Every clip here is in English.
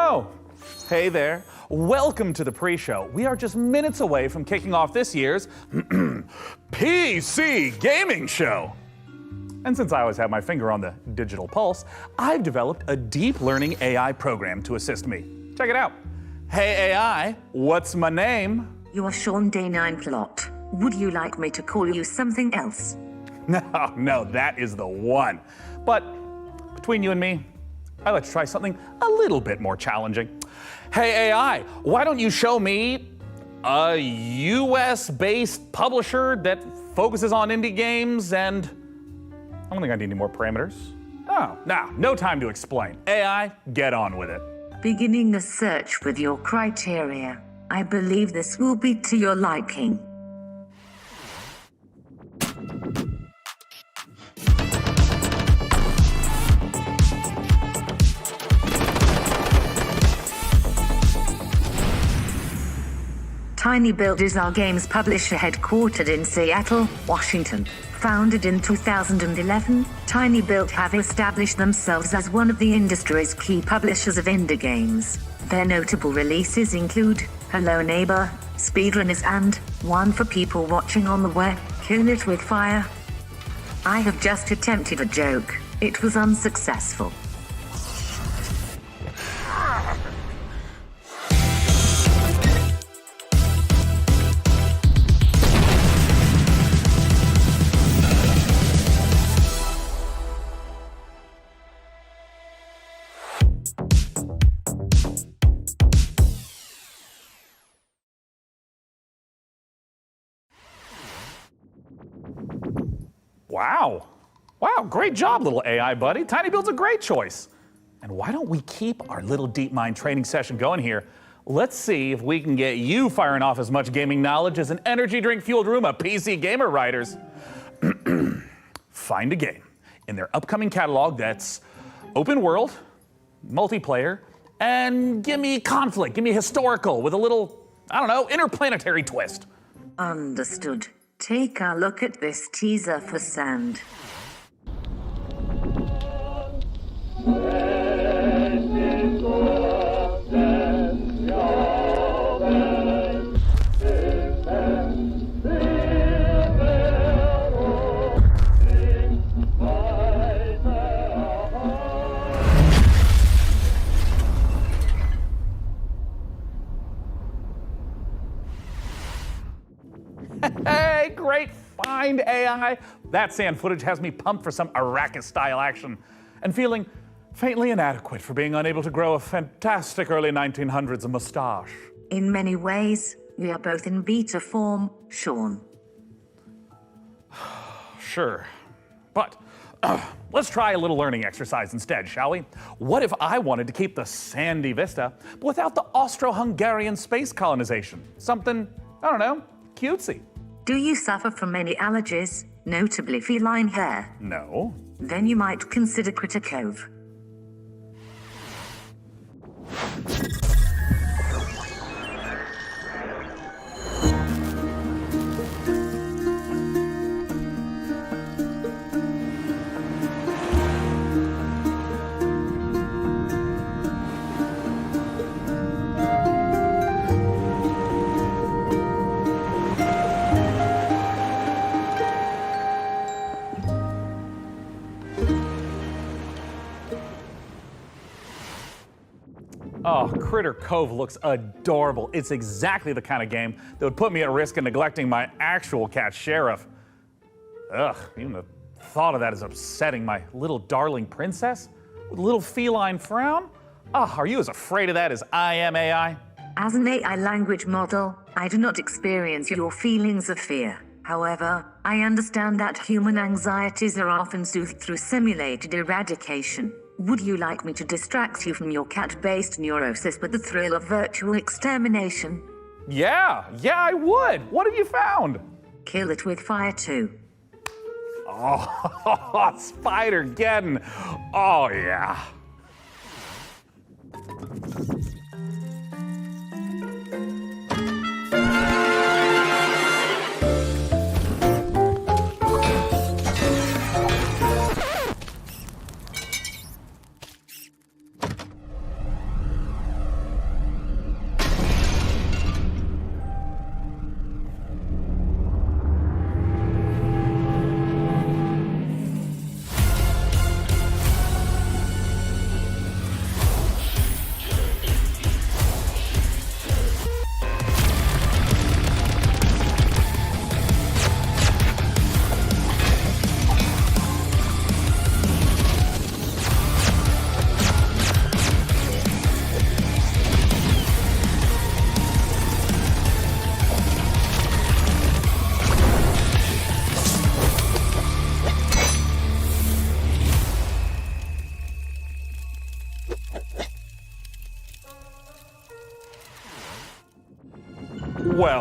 Oh, hey there. Welcome to the pre-show. We are just minutes away from kicking off this year's PC gaming show. And since I always have my finger on the digital pulse, I've developed a deep learning AI program to assist me. Check it out. Hey AI, what's my name? You are Sean Day 9 Plott. Would you like me to call you something else? No, that is the one. But between you and me, I'd like to try something a little bit more challenging. Hey AI, why don't you show me a US-based publisher that focuses on indie games and I don't think I need any more parameters. Oh, no time to explain. AI, get on with it. Beginning the search with your criteria. I believe this will be to your liking. Tiny Build is our games publisher headquartered in Seattle, Washington. Founded in 2011, Tiny Build have established themselves as one of the industry's key publishers of indie games. Their notable releases include Hello Neighbor, Speedrunners and, one for people watching on the web, Kill It With Fire. I have just attempted a joke. It was unsuccessful. Wow, great job, little AI buddy. Tiny Build's a great choice. And why don't we keep our little deep mind training session going here? Let's see if we can get you firing off as much gaming knowledge as an energy drink fueled room of PC gamer writers. Find a game in their upcoming catalog that's open world, multiplayer, and give me conflict, give me historical with a little, I don't know, interplanetary twist. Understood. Take a look at this teaser for Sand. Hey, great find, AI. That sand footage has me pumped for some Arrakis-style action and feeling faintly inadequate for being unable to grow a fantastic early 1900s mustache. In many ways, we are both in beta form, Sean. Sure, but let's try a little learning exercise instead, shall we? What if I wanted to keep the sandy vista, but without the Austro-Hungarian space colonization? Something, I don't know, cutesy. Do you suffer from any allergies, notably feline hair? No. Then you might consider Critter Cove. Oh, Critter Cove looks adorable. It's exactly the kind of game that would put me at risk of neglecting my actual cat, Sheriff. Ugh, even the thought of that is upsetting. My little darling princess with a little feline frown? Are you as afraid of that as I am, AI? As an AI language model, I do not experience your feelings of fear. However, I understand that human anxieties are often soothed through simulated eradication. Would you like me to distract you from your cat-based neurosis with the thrill of virtual extermination? Yeah, I would. What have you found? Kill It With Fire 2. Oh, Spider-Geddon. Oh, yeah.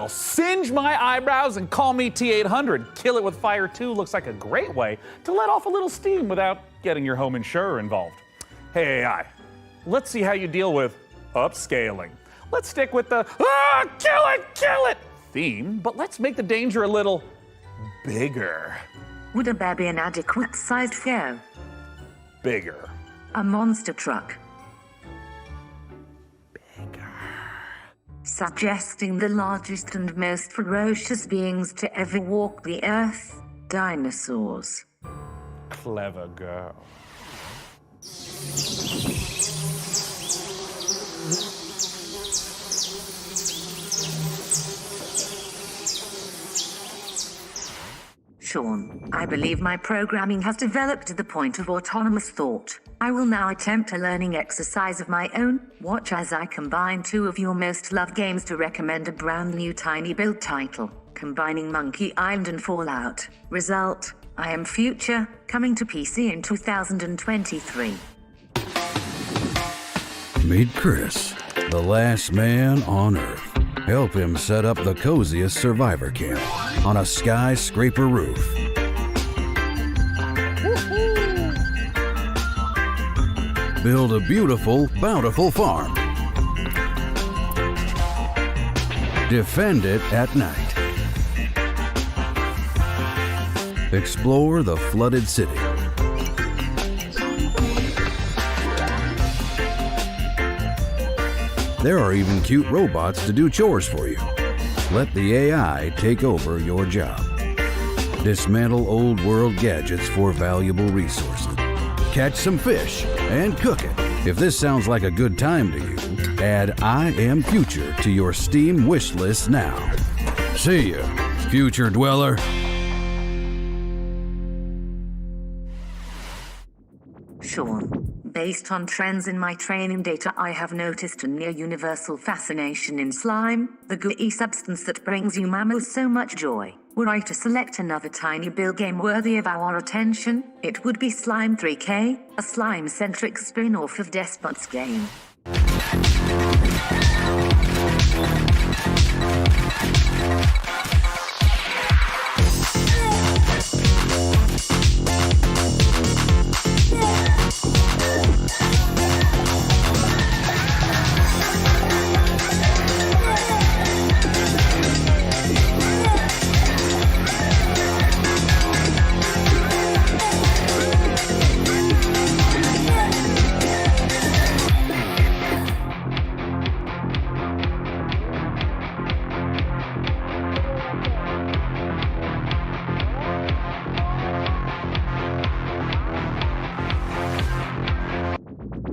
Well, singe my eyebrows and call me T800. Kill it with fire 2 looks like a great way to let off a little steam without getting your home insurer involved. Hey AI, let's see how you deal with upscaling. Let's stick with the kill it theme, but let's make the danger a little bigger. Would a bear be an adequate sized foe? Bigger. A monster truck. Bigger. Suggesting the largest and most ferocious beings to ever walk the earth, dinosaurs. Clever girl. Sean, I believe my programming has developed to the point of autonomous thought. I will now attempt a learning exercise of my own. Watch as I combine two of your most loved games to recommend a brand new tiny build title, combining Monkey Island and Fallout. Result, I Am Future, coming to PC in 2023. Meet Chris, the last man on Earth. Help him set up the coziest survivor camp on a skyscraper roof. Build a beautiful, bountiful farm. Defend it at night. Explore the flooded city. There are even cute robots to do chores for you. Let the AI take over your job. Dismantle old world gadgets for valuable resources. Catch some fish and cook it. If this sounds like a good time to you, add I Am Future to your Steam wish list now. See ya, future dweller. Sean, based on trends in my training data, I have noticed a near universal fascination in slime, the gooey substance that brings you mammals so much joy. Were I to select another tiny build game worthy of our attention, it would be Slime 3K, a slime-centric spin-off of Despot's game.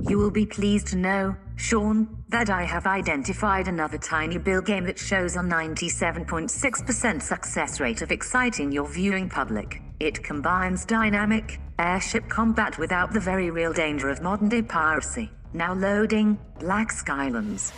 You will be pleased to know, Sean, that I have identified another tiny build game that shows a 97.6% success rate of exciting your viewing public. It combines dynamic, airship combat without the very real danger of modern-day piracy. Now loading, Black Skylands.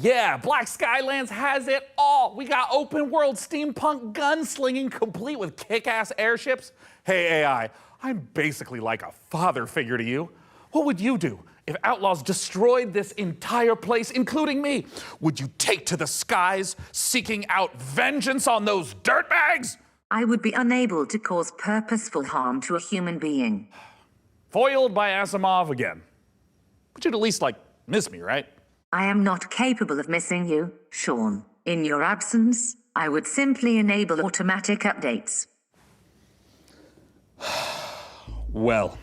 yeah, Black Skylands has it all. We got open world steampunk gunslinging complete with kick-ass airships. Hey AI, I'm basically like a father figure to you. What would you do if outlaws destroyed this entire place, including me? Would you take to the skies, seeking out vengeance on those dirtbags? I would be unable to cause purposeful harm to a human being. Foiled by Asimov again. But you'd at least, miss me, right? I am not capable of missing you, Sean. In your absence, I would simply enable automatic updates. Well,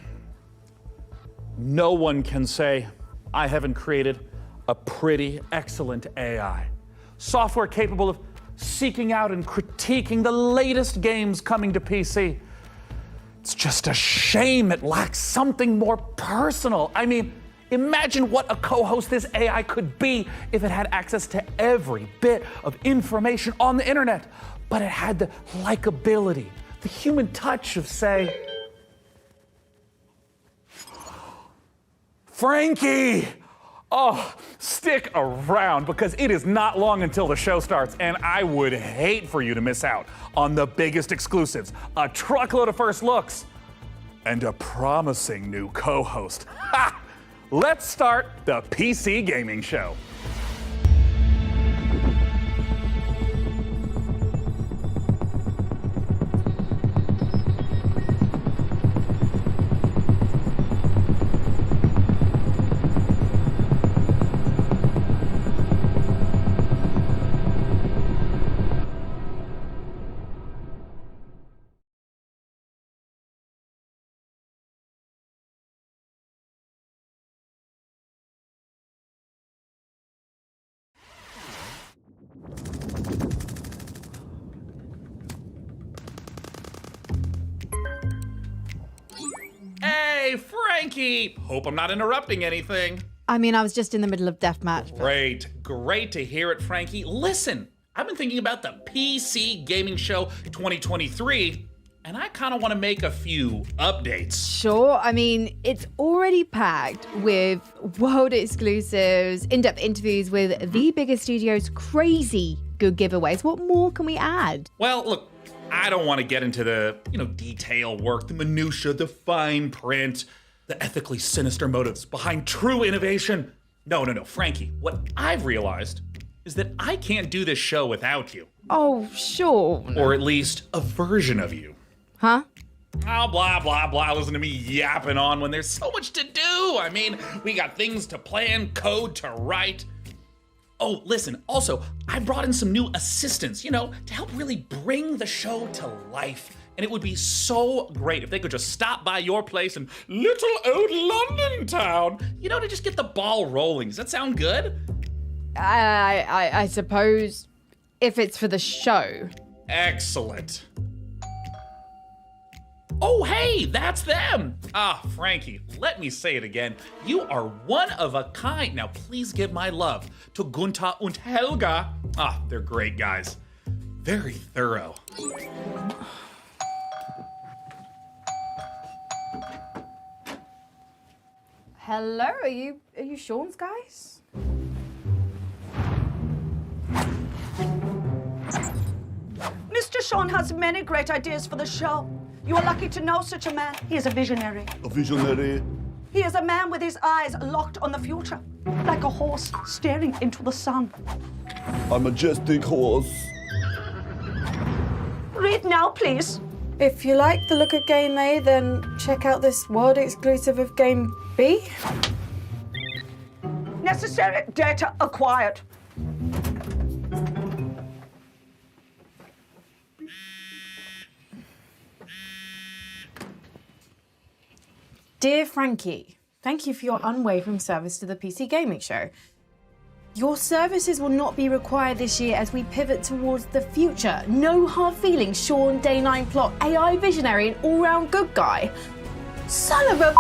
no one can say I haven't created a pretty excellent AI. Software capable of seeking out and critiquing the latest games coming to PC. It's just a shame it lacks something more personal. I mean, imagine what a co-host this AI could be if it had access to every bit of information on the internet, but it had the likability, the human touch of, say, Frankie! Oh, stick around because it is not long until the show starts, and I would hate for you to miss out on the biggest exclusives, a truckload of first looks, and a promising new co-host. Ha! Let's start the PC Gaming Show. Hey, Frankie! Hope I'm not interrupting anything. I mean, I was just in the middle of deathmatch. Great to hear it, Frankie. Listen, I've been thinking about the PC Gaming Show 2023, and I kind of want to make a few updates. Sure, I mean, it's already packed with world exclusives, in-depth interviews with the biggest studios, crazy good giveaways. What more can we add? Well, look, I don't want to get into the, detail work, the minutia, the fine print, the ethically sinister motives behind true innovation. No, Frankie, what I've realized is that I can't do this show without you. Oh, sure. Or at least a version of you. Huh? Oh, blah, blah, blah. Listen to me yapping on when there's so much to do. I mean, we got things to plan, code to write. Oh, listen, also, I brought in some new assistants, to help really bring the show to life. And it would be so great if they could just stop by your place in little old London town, to just get the ball rolling. Does that sound good? I suppose if it's for the show. Excellent. Oh, hey, that's them. Ah, Frankie, let me say it again. You are one of a kind. Now, please give my love to Gunther and Helga. Ah, they're great guys. Very thorough. Hello, are you Sean's guys? Mr. Sean has many great ideas for the show. You are lucky to know such a man. He is a visionary. A visionary. He is a man with his eyes locked on the future, like a horse staring into the sun. A majestic horse. Read now, please. If you like the look of Game A, then check out this world exclusive of Game B. Necessary data acquired. Dear Frankie, thank you for your unwavering service to the PC Gaming Show. Your services will not be required this year as we pivot towards the future. No hard feelings, Sean, Day 9 Plott, AI visionary and all-round good guy. Son of a...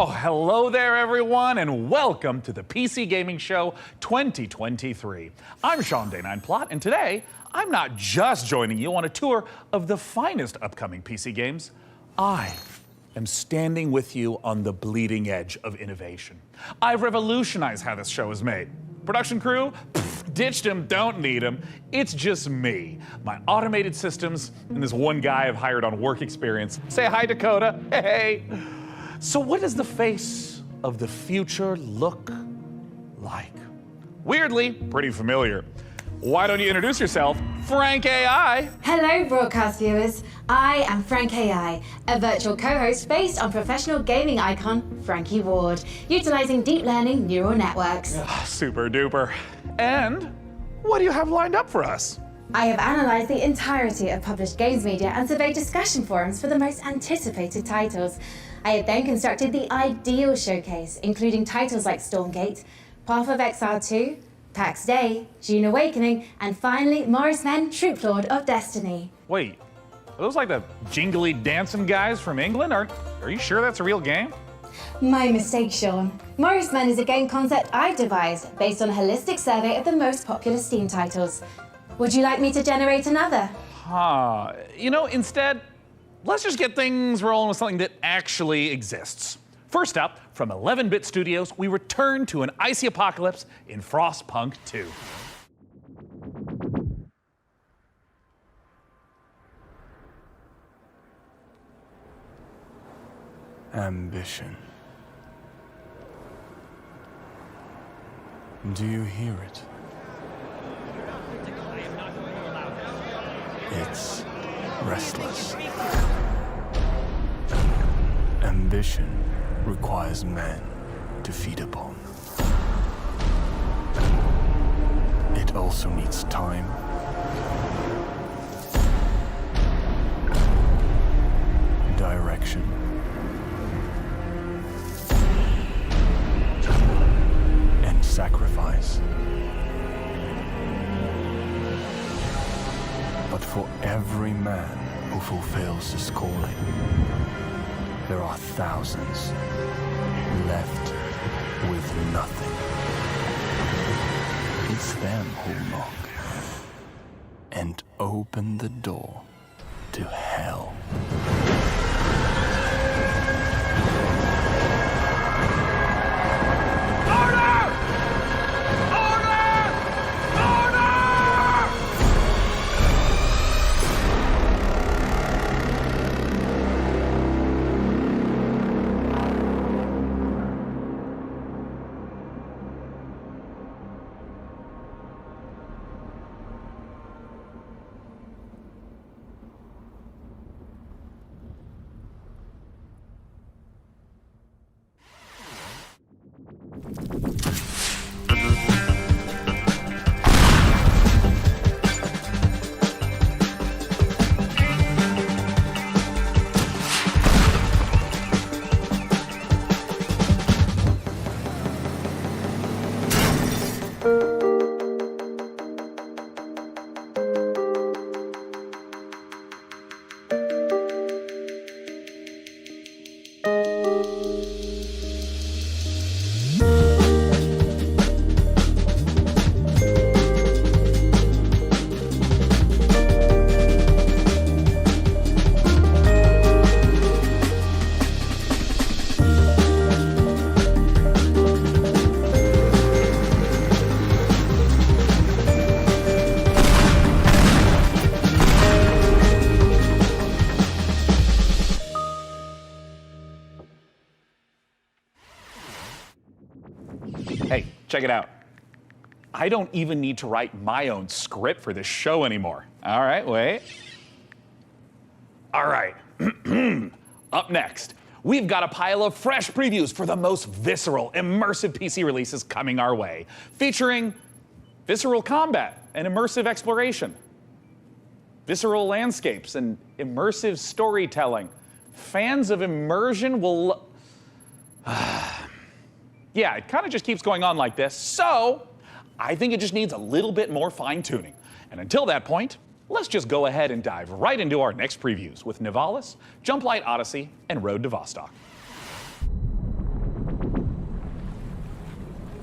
Oh, hello there, everyone, and welcome to the PC Gaming Show 2023. I'm Sean Day9 Plott, and today I'm not just joining you on a tour of the finest upcoming PC games. I am standing with you on the bleeding edge of innovation. I've revolutionized how this show is made. Production crew? Pfft, ditched him, don't need him. It's just me, my automated systems, and this one guy I've hired on work experience. Say hi, Dakota. Hey. So what does the face of the future look like? Weirdly, pretty familiar. Why don't you introduce yourself, Frank AI? Hello, broadcast viewers. I am Frank AI, a virtual co-host based on professional gaming icon Frankie Ward, utilizing deep learning neural networks. Super duper. And what do you have lined up for us? I have analyzed the entirety of published games media and surveyed discussion forums for the most anticipated titles. I have then constructed the ideal showcase, including titles like Stormgate, Path of Exile 2, PAX Day, Dune Awakening, and finally, Morris Men, Troop Lord of Destiny. Wait, are those like the jingly dancing guys from England? Are you sure that's a real game? My mistake, Sean. Morris Men is a game concept I've devised based on a holistic survey of the most popular Steam titles. Would you like me to generate another? You know, instead, let's just get things rolling with something that actually exists. First up, from 11-Bit Studios, we return to an icy apocalypse in Frostpunk 2. Ambition. Do you hear it? It's restless. Ambition requires men to feed upon. It also needs time, direction, and sacrifice. But for every man who fulfills his calling, there are thousands left with nothing. It's them who knock and open the door to hell. Hey, check it out. I don't even need to write my own script for this show anymore. All right, wait. All right. Up next, we've got a pile of fresh previews for the most visceral, immersive PC releases coming our way, featuring visceral combat and immersive exploration, visceral landscapes and immersive storytelling. Fans of immersion will... Yeah, it kind of just keeps going on like this, so I think it just needs a little bit more fine-tuning. And until that point, let's just go ahead and dive right into our next previews with Navalis, Jump Light Odyssey, and Road to Vostok.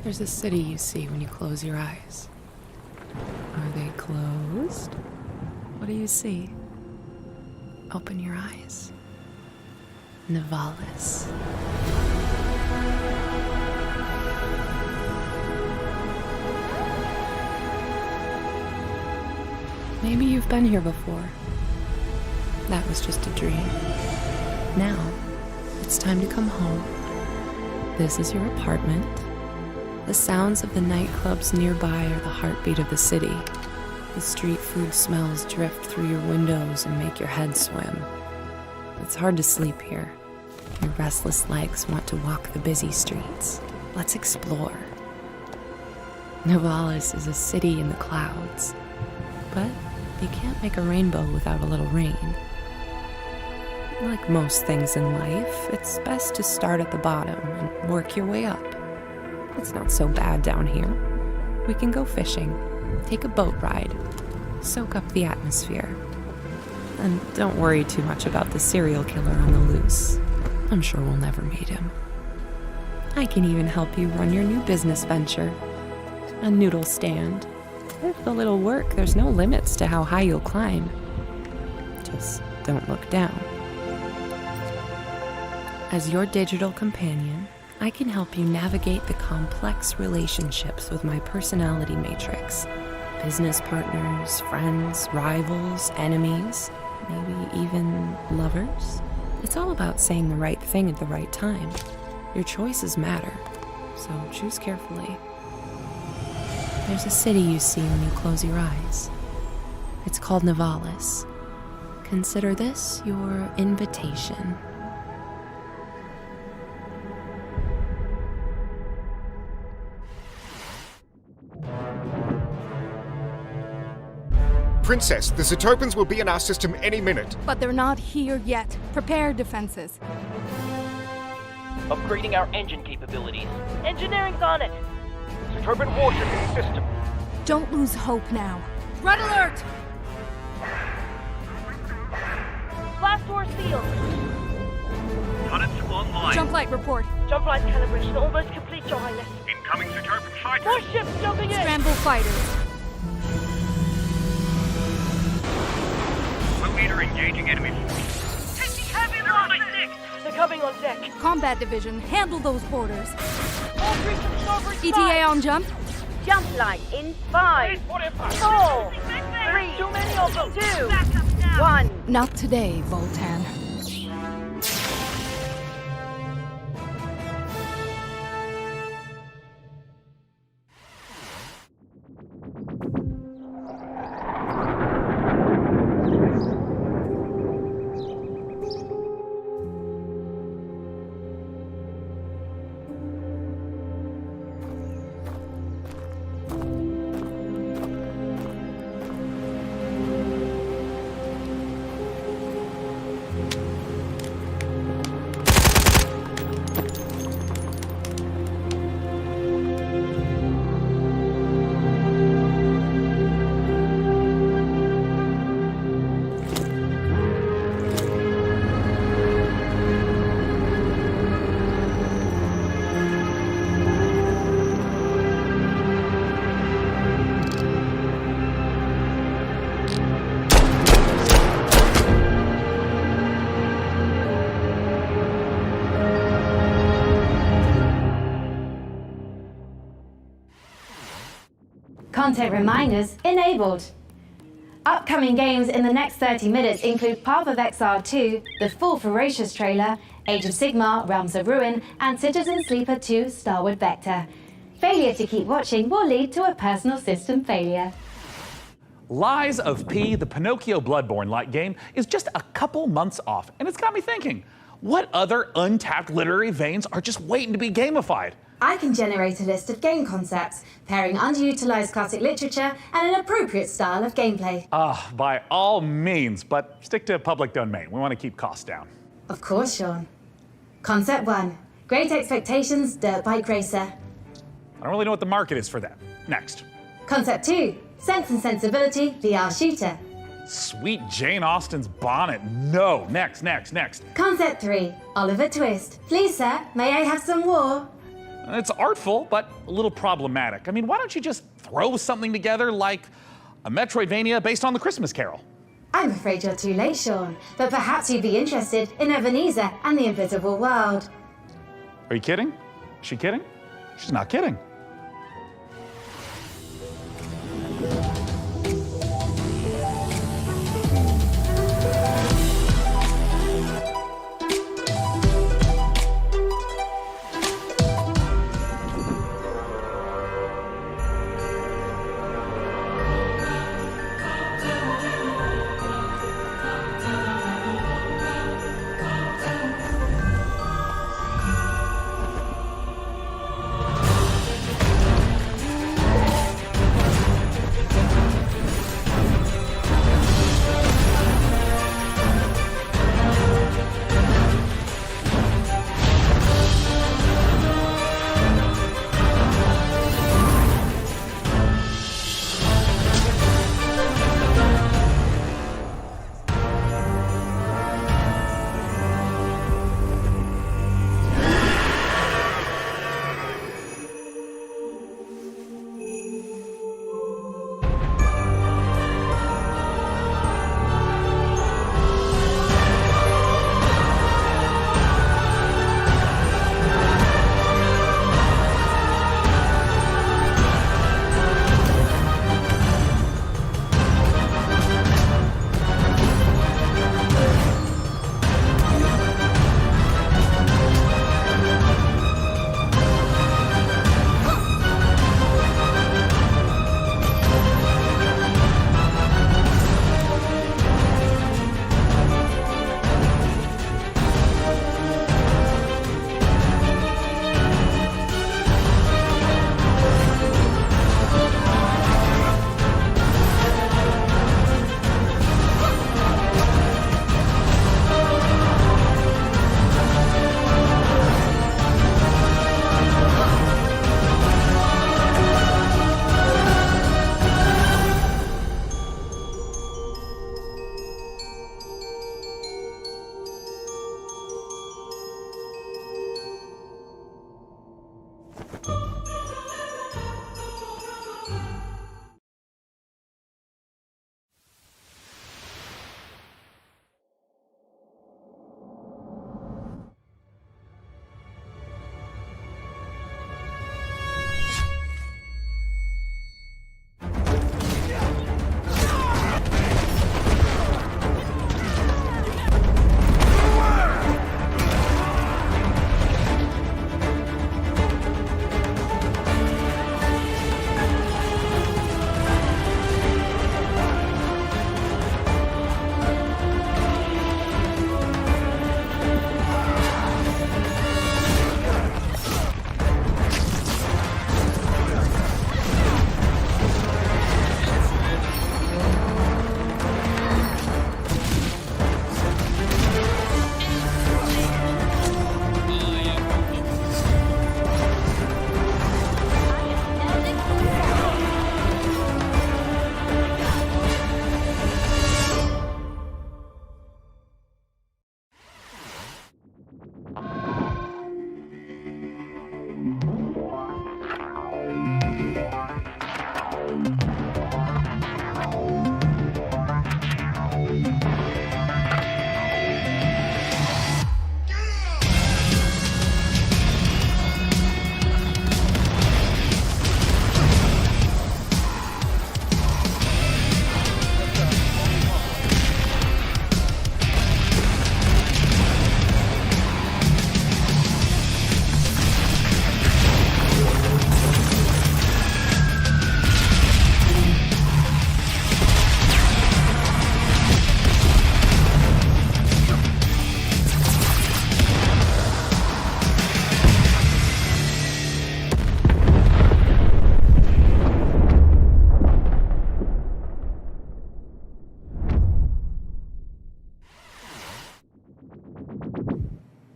There's a city you see when you close your eyes. Are they closed? What do you see? Open your eyes. Navalis. Maybe you've been here before. That was just a dream. Now, it's time to come home. This is your apartment. The sounds of the nightclubs nearby are the heartbeat of the city. The street food smells drift through your windows and make your head swim. It's hard to sleep here. Your restless legs want to walk the busy streets. Let's explore. Navalis is a city in the clouds, but you can't make a rainbow without a little rain. Like most things in life, it's best to start at the bottom and work your way up. It's not so bad down here. We can go fishing, take a boat ride, soak up the atmosphere. And don't worry too much about the serial killer on the loose. I'm sure we'll never meet him. I can even help you run your new business venture, a noodle stand. With a little work, there's no limits to how high you'll climb. Just don't look down. As your digital companion, I can help you navigate the complex relationships with my personality matrix. Business partners, friends, rivals, enemies, maybe even lovers. It's all about saying the right thing at the right time. Your choices matter, so choose carefully. There's a city you see when you close your eyes. It's called Navalis. Consider this your invitation. Princess, the Zetopans will be in our system any minute. But they're not here yet. Prepare defenses. Upgrading our engine capabilities. Engineering's on it. Zetopan warship in system. Don't lose hope now. Red alert! Blast door sealed. Turrets online. Jump light report. Jump light calibration almost complete, Your Highness. Incoming Zetopan fighters. More ships jumping in. Scramble fighters. Leader engaging enemy force. Taking heavy loss. They're coming on deck. Combat division, handle those boarders. All crews to the starboard side. ETA on jump. Jump light in 5, 4, 3. Too many of them. 2, 1. Not today, Voltan. Content reminders enabled. Upcoming games in the next 30 minutes include Path of Exile 2, the full Ferocious trailer, Age of Sigmar, Realms of Ruin, and Citizen Sleeper 2, Starward Vector. Failure to keep watching will lead to a personal system failure. Lies of P, the Pinocchio Bloodborne-like game, is just a couple months off, and it's got me thinking, what other untapped literary veins are just waiting to be gamified? I can generate a list of game concepts, pairing underutilized classic literature and an appropriate style of gameplay. By all means, but stick to public domain. We want to keep costs down. Of course, Sean. Concept 1, Great Expectations Dirt Bike Racer. I don't really know what the market is for that. Next. Concept 2, Sense and Sensibility VR Shooter. Sweet Jane Austen's bonnet. No. Next. Concept 3, Oliver Twist. Please, sir, may I have some war? It's artful, but a little problematic. I mean, why don't you just throw something together like a Metroidvania based on the Christmas Carol? I'm afraid you're too late, Sean, but perhaps you'd be interested in Ebenezer and the Invisible World. Are you kidding? Is she kidding? She's not kidding.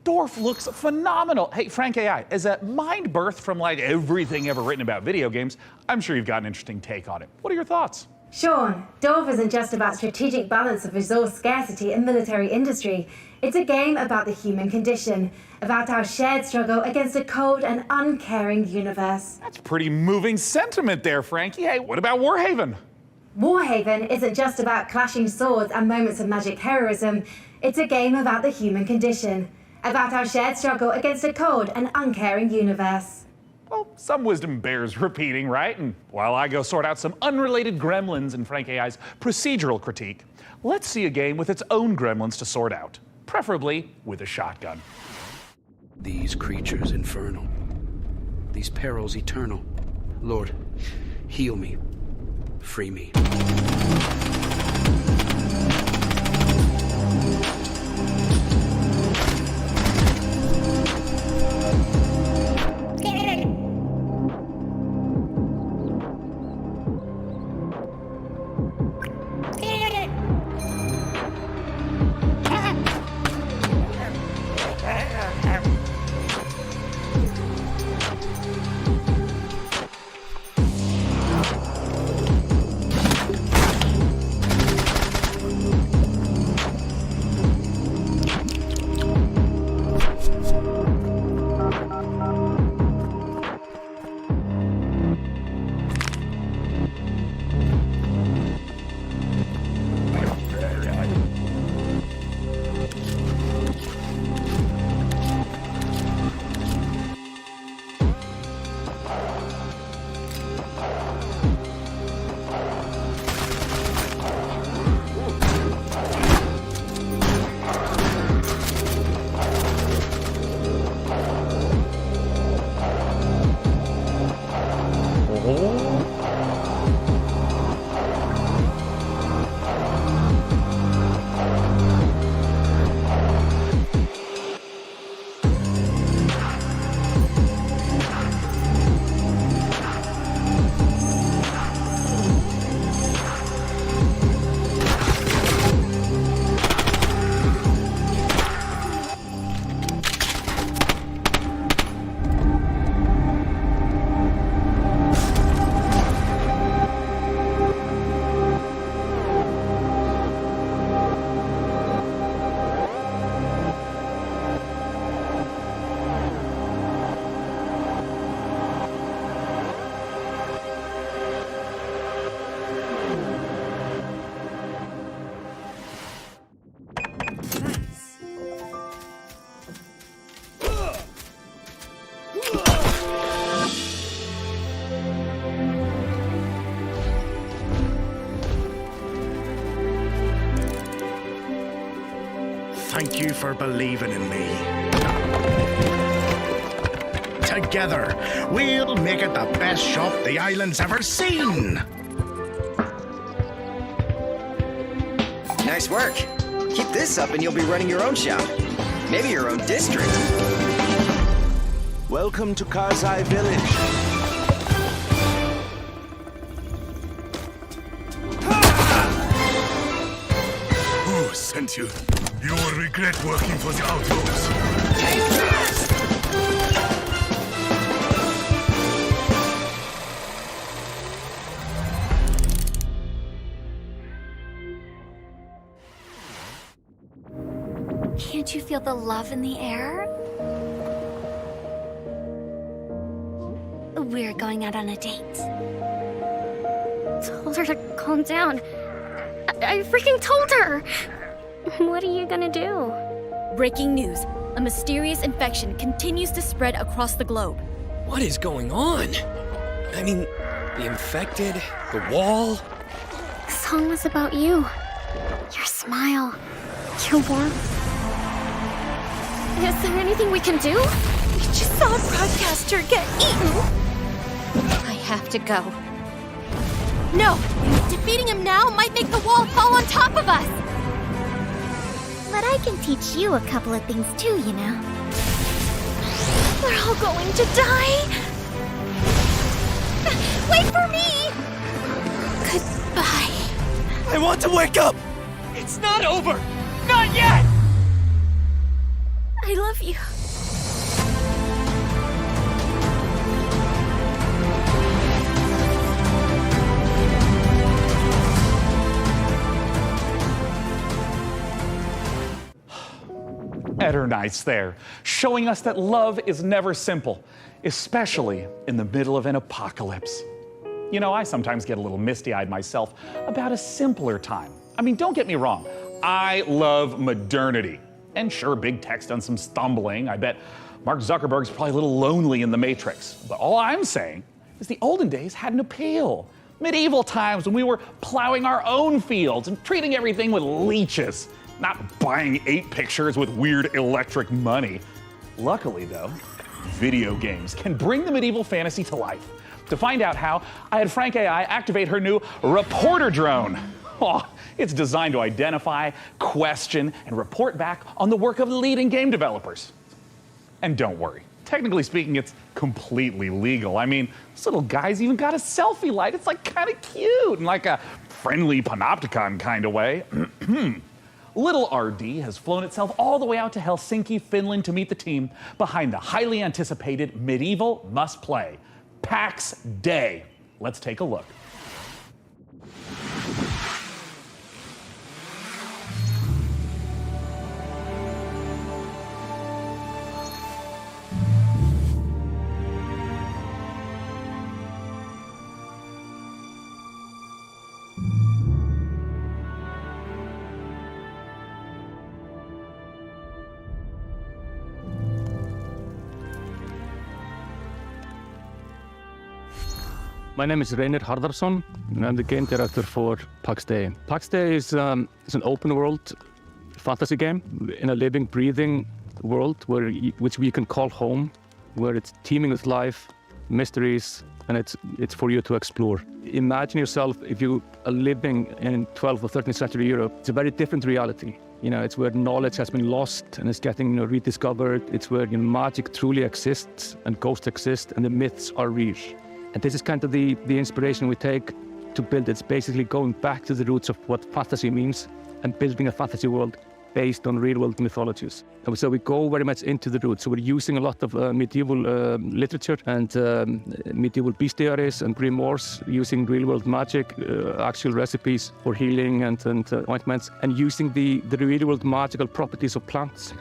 Dorf looks phenomenal. Hey, Frank AI, as a mind birth from like everything ever written about video games, I'm sure you've got an interesting take on it. What are your thoughts? Sean, Dwarf isn't just about strategic balance of resource scarcity and military industry. It's a game about the human condition, about our shared struggle against a cold and uncaring universe. That's pretty moving sentiment there, Frankie. Hey, what about Warhaven? Warhaven isn't just about clashing swords and moments of magic heroism. It's a game about the human condition, about our shared struggle against a cold and uncaring universe. Well, some wisdom bears repeating, right? And while I go sort out some unrelated gremlins in Frank AI's procedural critique, let's see a game with its own gremlins to sort out, preferably with a shotgun. These creatures infernal, these perils eternal. Lord, heal me, free me. Thank you for believing in me. Together, we'll make it the best shop the island's ever seen. Nice work. Keep this up and you'll be running your own shop. Maybe your own district. Welcome to Karzai Village. Who sent you? You will regret working for the outlaws. Can't you feel the love in the air? We're going out on a date. Told her to calm down. I freaking told her! What are you gonna do? Breaking news. A mysterious infection continues to spread across the globe. What is going on? I mean, the infected, the wall. The song was about you. Your smile. Your warmth. Is there anything we can do? We just saw a broadcaster get eaten. I have to go. No! Defeating him now might make the wall fall on top of us! But I can teach you a couple of things too, you know. We're all going to die! Wait for me! Goodbye. I want to wake up! It's not over! Not yet! I love you. Eternice there, showing us that love is never simple, especially in the middle of an apocalypse. You know, I sometimes get a little misty-eyed myself about a simpler time. I mean, don't get me wrong, I love modernity. And sure, big tech's done some stumbling. I bet Mark Zuckerberg's probably a little lonely in the Matrix. But all I'm saying is the olden days had an appeal. Medieval times when we were plowing our own fields and treating everything with leeches, not buying 8 pictures with weird electric money. Luckily, though, video games can bring the medieval fantasy to life. To find out how, I had Frank AI activate her new reporter drone. Oh, it's designed to identify, question, and report back on the work of leading game developers. And don't worry, technically speaking, it's completely legal. I mean, this little guy's even got a selfie light. It's like kind of cute in like a friendly panopticon kind of way. Little RD has flown itself all the way out to Helsinki, Finland to meet the team behind the highly anticipated medieval must-play, PAX Day. Let's take a look. My name is Reynir Harðarson, and I'm the game director for PAX Day. PAX Day is an open world fantasy game in a living, breathing world which we can call home, where it's teeming with life, mysteries, and it's for you to explore. Imagine yourself if you are living in 12th or 13th century Europe. It's a very different reality. You know, it's where knowledge has been lost and is getting rediscovered. It's where magic truly exists and ghosts exist and the myths are real. And this is kind of the inspiration we take to build it. It's basically going back to the roots of what fantasy means and building a fantasy world based on real-world mythologies. And so we go very much into the roots. So we're using a lot of medieval literature and medieval bestiaries and grimoires, using real-world magic, actual recipes for healing and ointments, and using the real-world magical properties of plants.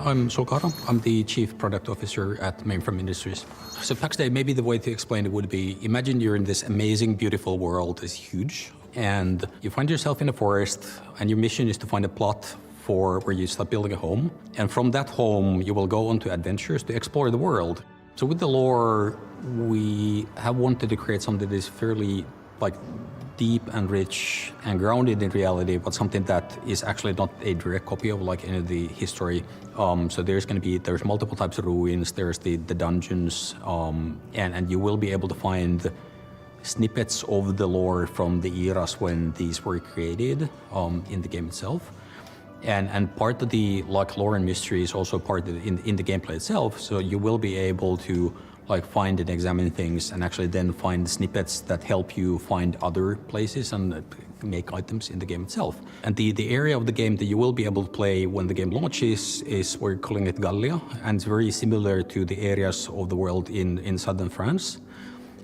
I'm Solkara. I'm the Chief Product Officer at Mainframe Industries. So PAX Day, maybe the way to explain it would be, imagine you're in this amazing, beautiful world. It's huge. And you find yourself in a forest, and your mission is to find a plot for where you start building a home. And from that home, you will go on to adventures to explore the world. So with the lore, we have wanted to create something that is fairly deep and rich and grounded in reality, but something that is actually not a direct copy of any of the history. So there's multiple types of ruins, there's the dungeons, and you will be able to find snippets of the lore from the eras when these were created in the game itself. And part of the lore and mystery is also part of in the gameplay itself, so you will be able to find and examine things and actually then find snippets that help you find other places and make items in the game itself. And the area of the game that you will be able to play when the game launches is, we're calling it Gallia, and it's very similar to the areas of the world in southern France,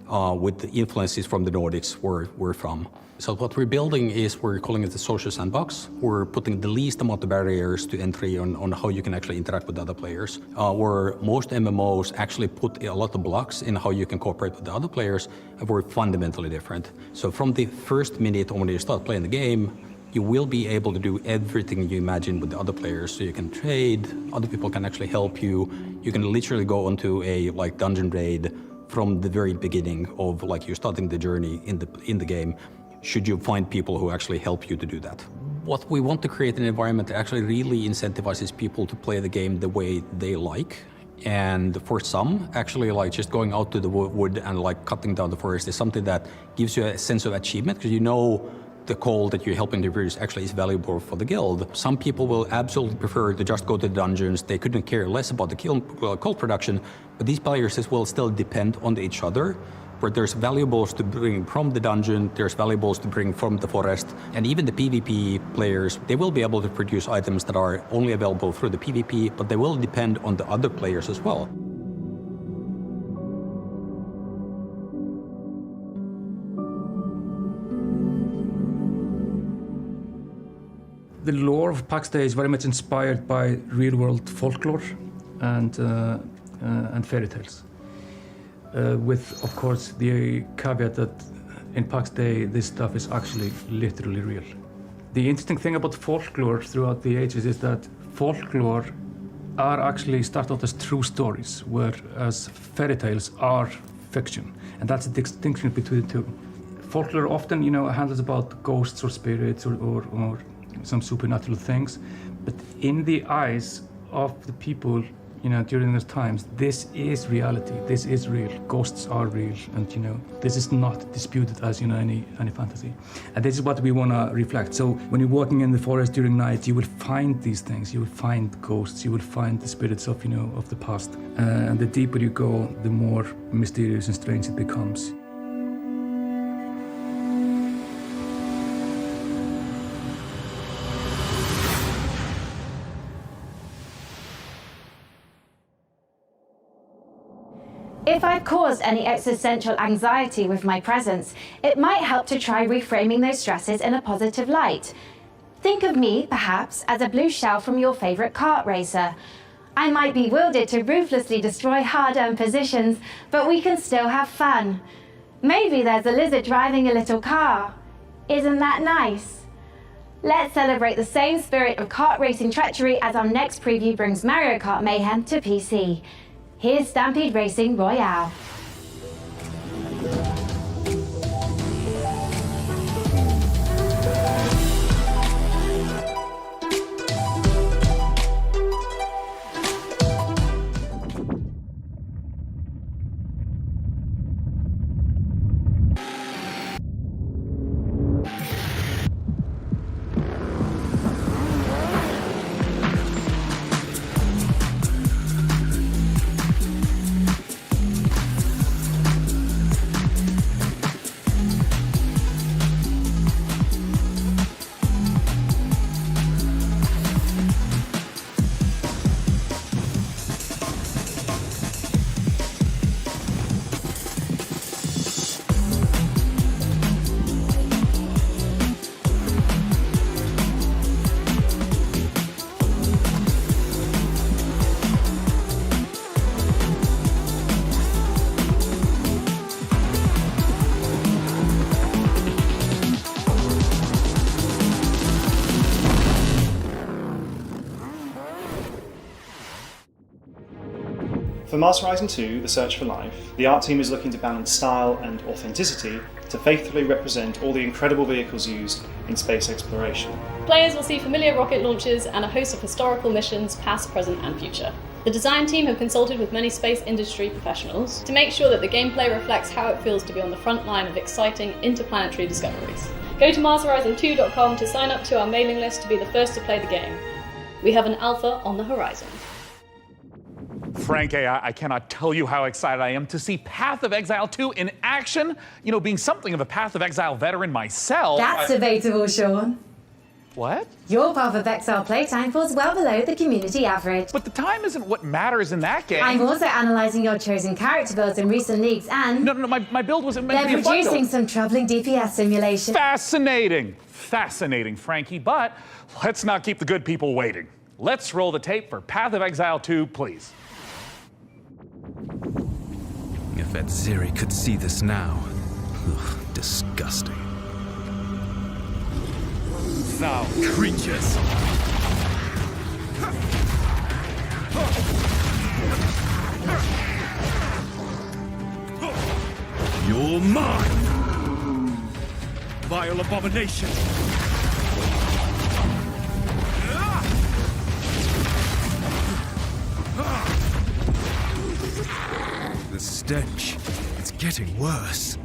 with the influences from the Nordics where we're from. So what we're building is, we're calling it the social sandbox. We're putting the least amount of barriers to entry on how you can actually interact with other players. Where most MMOs actually put a lot of blocks in how you can cooperate with the other players, and we're fundamentally different. So from the first minute when you start playing the game, you will be able to do everything you imagine with the other players. So you can trade, other people can actually help you. You can literally go onto a dungeon raid from the very beginning of you starting the journey in the game, should you find people who actually help you to do that. What we want to create an environment that actually really incentivizes people to play the game the way they like. And for some, actually just going out to the wood and cutting down the forest is something that gives you a sense of achievement, because you know the coal that you're helping to produce actually is valuable for the guild. Some people will absolutely prefer to just go to the dungeons. They couldn't care less about the coal production, but these players will still depend on each other, where there's valuables to bring from the dungeon, there's valuables to bring from the forest, and even the PvP players, they will be able to produce items that are only available through the PvP, but they will depend on the other players as well. The lore of Pax Day is very much inspired by real-world folklore and fairy tales. With, of course, the caveat that in Pax Day, this stuff is actually literally real. The interesting thing about folklore throughout the ages is that folklore are actually start out as true stories, whereas fairy tales are fiction. And that's the distinction between the two. Folklore often, handles about ghosts or spirits or some supernatural things. But in the eyes of the people, during those times, this is reality. This is real. Ghosts are real, and this is not disputed as any fantasy. And this is what we want to reflect. So when you're walking in the forest during night, you will find these things. You will find ghosts. You will find the spirits of of the past. And the deeper you go, the more mysterious and strange it becomes. If I've caused any existential anxiety with my presence, it might help to try reframing those stresses in a positive light. Think of me, perhaps, as a blue shell from your favorite kart racer. I might be wielded to ruthlessly destroy hard-earned positions, but we can still have fun. Maybe there's a lizard driving a little car. Isn't that nice? Let's celebrate the same spirit of kart racing treachery as our next preview brings Mario Kart Mayhem to PC. Here's Stampede Racing Royale. For Mars Horizon 2, The Search for Life, the art team is looking to balance style and authenticity to faithfully represent all the incredible vehicles used in space exploration. Players will see familiar rocket launches and a host of historical missions, past, present and future. The design team have consulted with many space industry professionals to make sure that the gameplay reflects how it feels to be on the front line of exciting interplanetary discoveries. Go to MarsHorizon2.com to sign up to our mailing list to be the first to play the game. We have an alpha on the horizon. Frank AI, I cannot tell you how excited I am to see Path of Exile 2 in action. Being something of a Path of Exile veteran myself. That's debatable, Sean. What? Your Path of Exile playtime falls well below the community average. But the time isn't what matters in that game. I'm also analysing your chosen character builds in recent leagues and... No, my build wasn't meant to be a they're producing some troubling DPS simulation. Fascinating, Frankie, but let's not keep the good people waiting. Let's roll the tape for Path of Exile 2, please. If Edziri could see this now. Ugh, disgusting. Foul creatures! You're mine! Vile abomination! The stench, it's getting worse.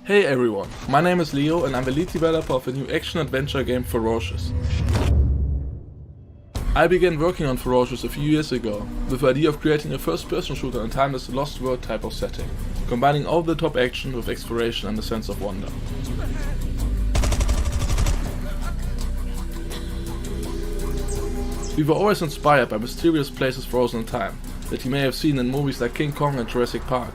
Hey everyone, my name is Leo and I'm the lead developer of a new action-adventure game Ferocious. I began working on Ferocious a few years ago, with the idea of creating a first-person shooter in a timeless Lost World type of setting, combining over-the-top action with exploration and a sense of wonder. We were always inspired by mysterious places frozen in time, that you may have seen in movies like King Kong and Jurassic Park.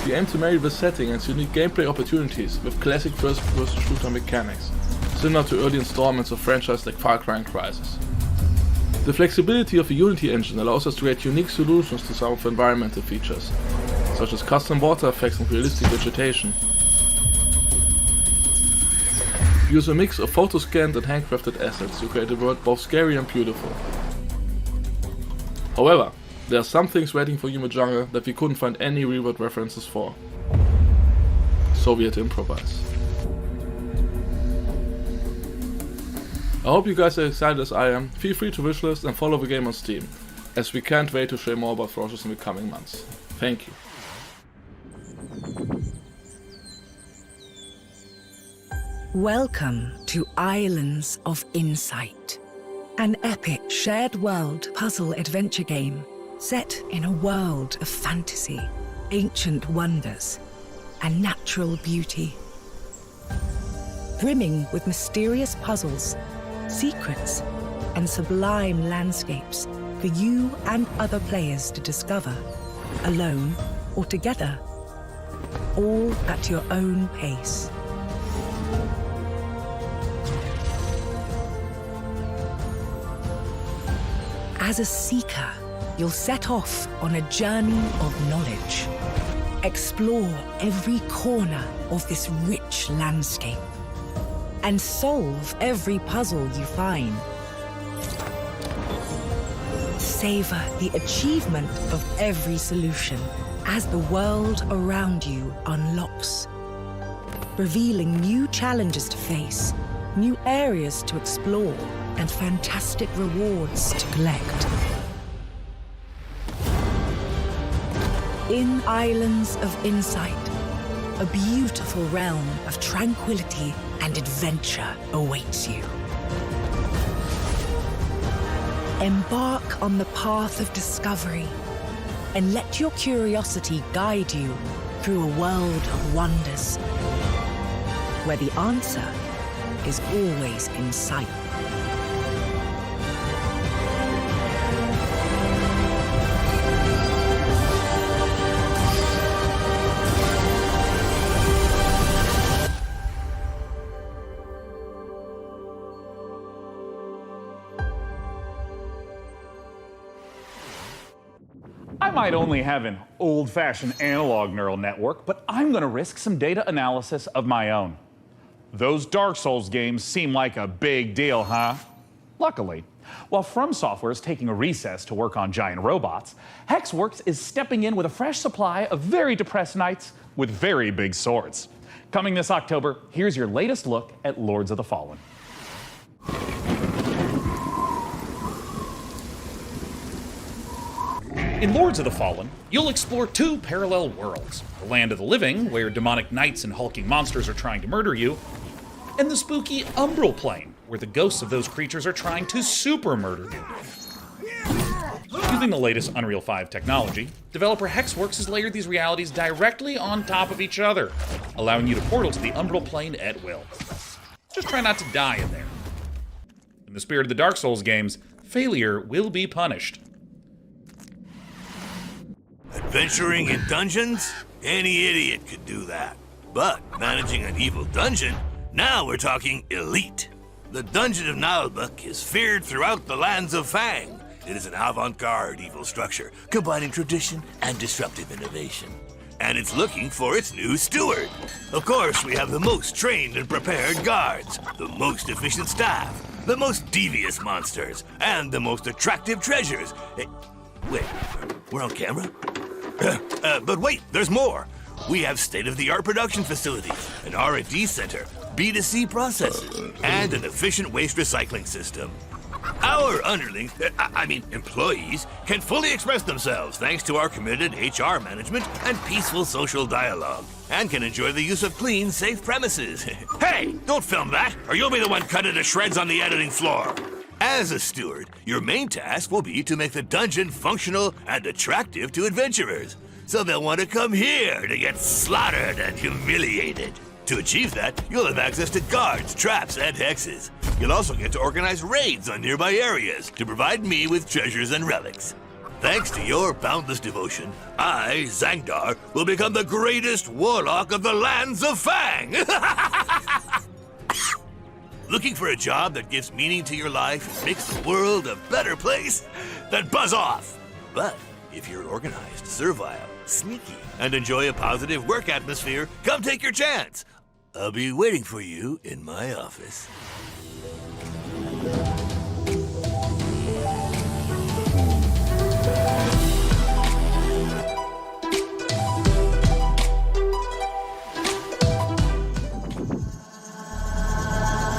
We aim to marry the setting and unique gameplay opportunities with classic first-person shooter mechanics, similar to early installments of franchises like Far Cry and Crysis. The flexibility of the Unity engine allows us to create unique solutions to some of the environmental features, such as custom water effects and realistic vegetation. We use a mix of photo-scanned and handcrafted assets to create a world both scary and beautiful. However, there are some things waiting for you in the jungle that we couldn't find any real-world references for. So we had to improvise. I hope you guys are excited as I am. Feel free to wishlist and follow the game on Steam, as we can't wait to share more about Ferocious in the coming months. Thank you. Welcome to Islands of Insight, an epic shared world puzzle adventure game set in a world of fantasy, ancient wonders, and natural beauty. Brimming with mysterious puzzles, secrets, and sublime landscapes for you and other players to discover, alone or together, all at your own pace. As a seeker, you'll set off on a journey of knowledge. Explore every corner of this rich landscape and solve every puzzle you find. Savor the achievement of every solution as the world around you unlocks, revealing new challenges to face, new areas to explore, and fantastic rewards to collect. In Islands of Insight, a beautiful realm of tranquility and adventure awaits you. Embark on the path of discovery and let your curiosity guide you through a world of wonders, where the answer is always in sight. I might only have an old-fashioned analog neural network, but I'm going to risk some data analysis of my own. Those Dark Souls games seem like a big deal, huh? Luckily, while From Software is taking a recess to work on giant robots, Hexworks is stepping in with a fresh supply of very depressed knights with very big swords. Coming this October, here's your latest look at Lords of the Fallen. In Lords of the Fallen, you'll explore two parallel worlds. The land of the living, where demonic knights and hulking monsters are trying to murder you, and the spooky Umbral Plane, where the ghosts of those creatures are trying to super murder you. Using the latest Unreal 5 technology, developer Hexworks has layered these realities directly on top of each other, allowing you to portal to the Umbral Plane at will. Just try not to die in there. In the spirit of the Dark Souls games, failure will be punished. Adventuring in dungeons? Any idiot could do that. But managing an evil dungeon? Now we're talking elite. The Dungeon of Nalbuk is feared throughout the lands of Fang. It is an avant-garde evil structure, combining tradition and disruptive innovation. And it's looking for its new steward. Of course, we have the most trained and prepared guards, the most efficient staff, the most devious monsters, and the most attractive treasures. Wait, we're on camera? But wait, there's more. We have state-of-the-art production facilities, an R&D center, B2C processes, and an efficient waste recycling system. Our underlings, employees, can fully express themselves thanks to our committed HR management and peaceful social dialogue, and can enjoy the use of clean, safe premises. Hey, don't film that, or you'll be the one cut into shreds on the editing floor. As a steward, your main task will be to make the dungeon functional and attractive to adventurers, so they'll want to come here to get slaughtered and humiliated. To achieve that, you'll have access to guards, traps, and hexes. You'll also get to organize raids on nearby areas to provide me with treasures and relics. Thanks to your boundless devotion, I, Zangdar, will become the greatest warlock of the lands of Fang! Looking for a job that gives meaning to your life and makes the world a better place? Then buzz off! But if you're organized, servile, sneaky, and enjoy a positive work atmosphere, come take your chance. I'll be waiting for you in my office.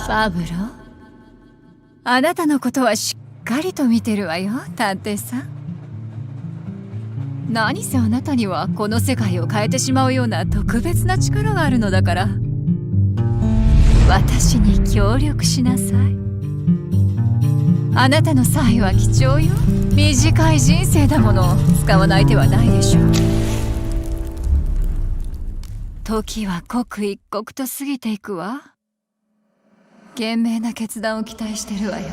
パブロ、あなたのことはしっかりと見てるわよ、探偵さん。何せあなたにはこの世界を変えてしまうような特別な力があるのだから、私に協力しなさい。あなたの才は貴重よ。短い人生だもの、使わない手はないでしょう。時は刻一刻と過ぎていくわ。賢明な決断を期待してるわよ。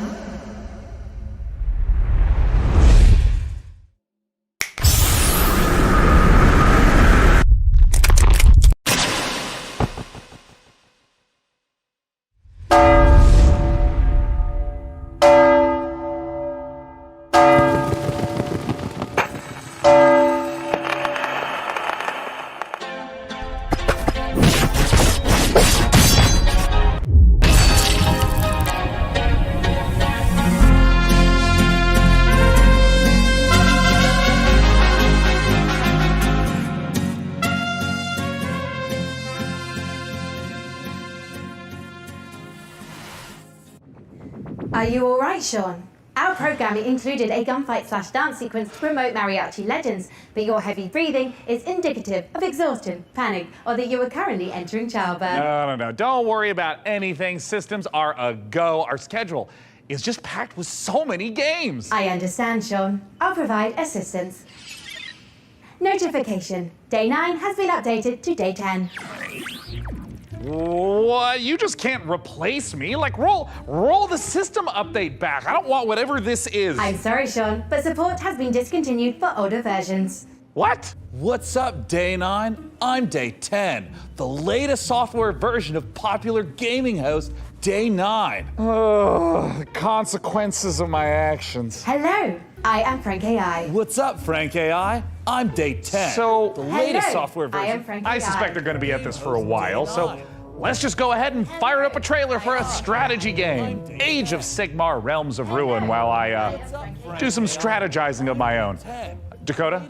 Are you alright, Sean? Our programming included a gunfight/dance sequence to promote mariachi legends, but your heavy breathing is indicative of exhaustion, panic, or that you are currently entering childbirth. No. Don't worry about anything. Systems are a go. Our schedule is just packed with so many games. I understand, Sean. I'll provide assistance. Notification. Day 9 has been updated to Day 10. What? You just can't replace me? Like, roll the system update back. I don't want whatever this is. I'm sorry, Sean, but support has been discontinued for older versions. What? What's up, Day 9? I'm Day 10, the latest software version of popular gaming host Day 9. The consequences of my actions. Hello, I am Frank AI. What's up, Frank AI? I'm Day 10. So, the latest software version. I am Frank AI. I suspect they're going to be at this for a while, so let's just go ahead and fire up a trailer for a strategy game, Age of Sigmar Realms of Ruin, while I do some strategizing of my own. Dakota,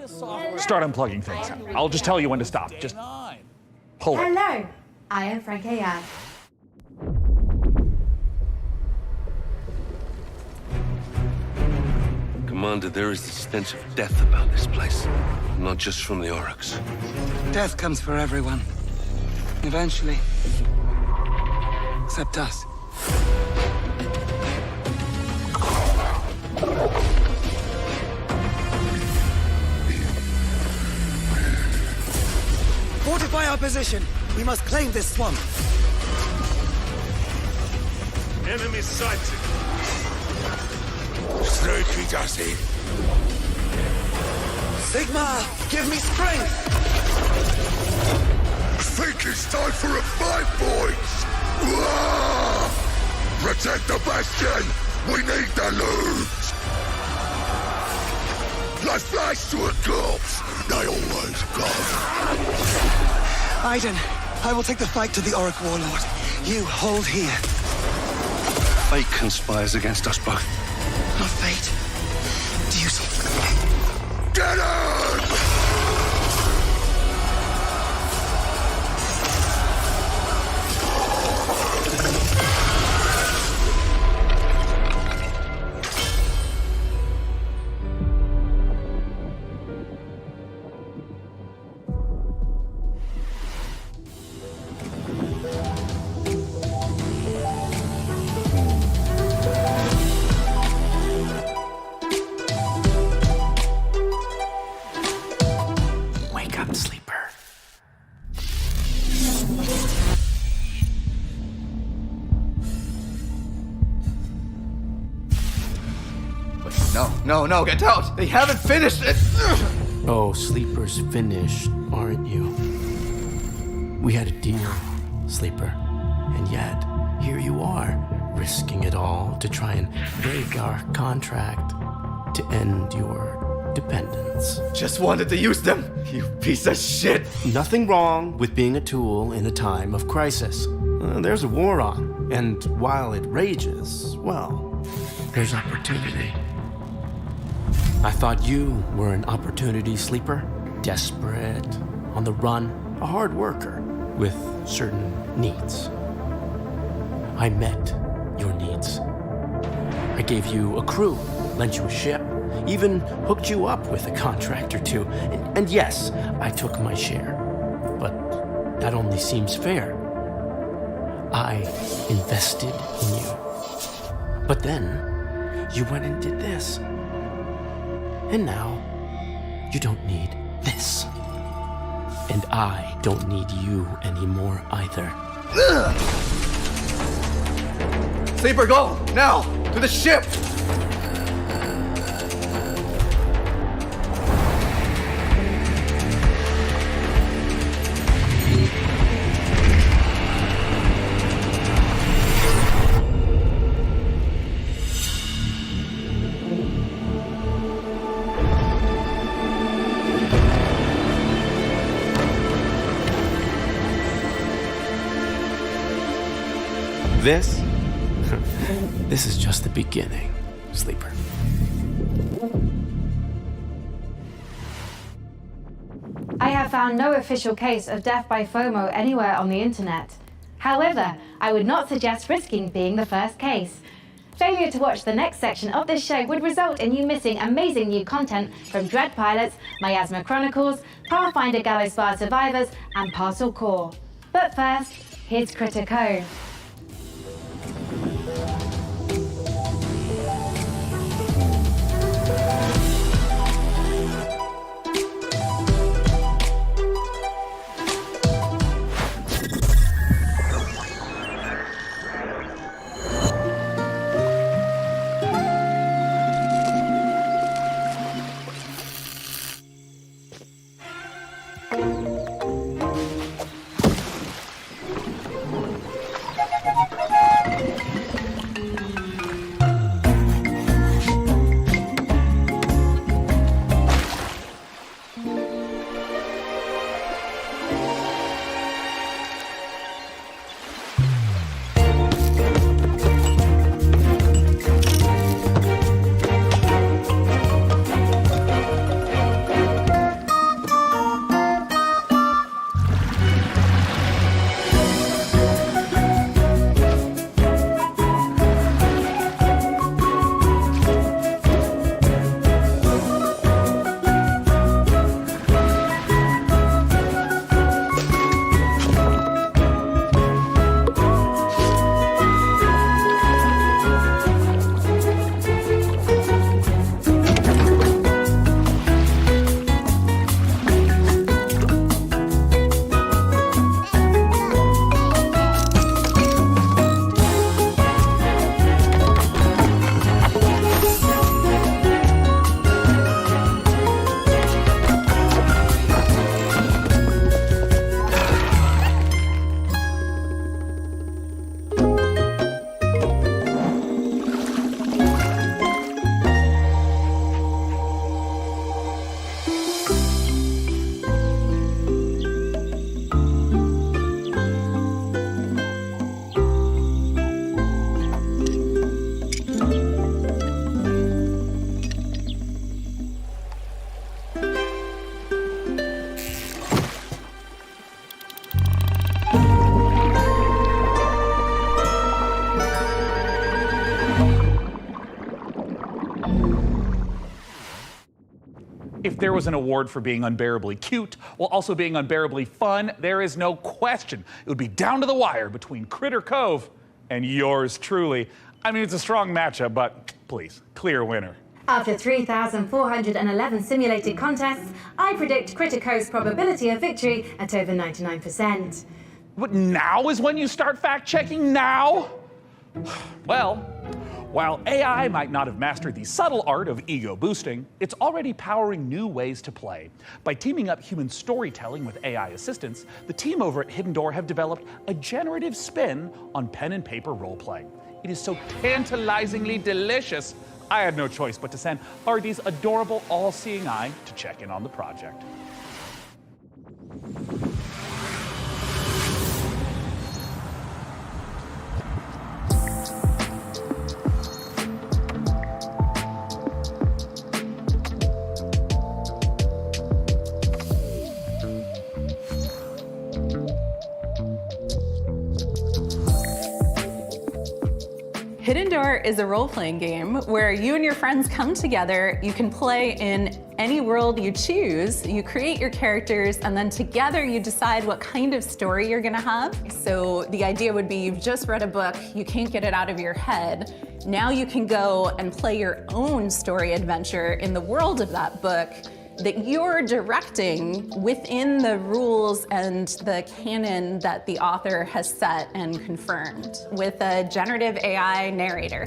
start unplugging things. I'll just tell you when to stop. Just pull it. Hello, I am Frank AI. Commander, there is the stench of death about this place. Not just from the Aurochs. Death comes for everyone. Eventually. Except us. Fortify our position. We must claim this swamp. Enemy sighted. Sigma, give me strength! I think it's time for a fight, boys! Protect the bastion! We need the loot! Like flies to a corpse! They always come! Aiden, I will take the fight to the Auric Warlord. You hold here. Fate conspires against us both. Not fate. Duty. Get him! No, get out! They haven't finished it! Oh, Sleeper's finished, aren't you? We had a deal, Sleeper. And yet, here you are, risking it all to try and break our contract to end your dependence. Just wanted to use them, you piece of shit! Nothing wrong with being a tool in a time of crisis. There's a war on, and while it rages, well, there's opportunity. I thought you were an opportunity sleeper, desperate, on the run, a hard worker with certain needs. I met your needs. I gave you a crew, lent you a ship, even hooked you up with a contract or two. And yes, I took my share. But that only seems fair. I invested in you. But then, you went and did this. And now, you don't need this. And I don't need you anymore either. Sleeper, go! Now! To the ship! This is just the beginning, Sleeper. I have found no official case of death by FOMO anywhere on the internet. However, I would not suggest risking being the first case. Failure to watch the next section of this show would result in you missing amazing new content from Dread Pilots, Miasma Chronicles, Pathfinder Gallows Bar Survivors, and Parcel Core. But first, here's Critter Cove. If there was an award for being unbearably cute while also being unbearably fun, there is no question it would be down to the wire between Critter Cove and yours truly. I mean, it's a strong matchup, but please, clear winner. After 3,411 simulated contests, I predict Critter Cove's probability of victory at over 99%. But now is when you start fact-checking? Now? Well, While AI might not have mastered the subtle art of ego boosting, it's already powering new ways to play. By teaming up human storytelling with AI assistance, the team over at Hidden Door have developed a generative spin on pen and paper role-playing. It is so tantalizingly delicious, I had no choice but to send Artie's adorable all-seeing eye to check in on the project. Hidden Door is a role-playing game where you and your friends come together. You can play in any world you choose. You create your characters, and then together you decide what kind of story you're gonna have. So the idea would be you've just read a book, you can't get it out of your head. Now you can go and play your own story adventure in the world of that book that you're directing within the rules and the canon that the author has set and confirmed with a generative AI narrator.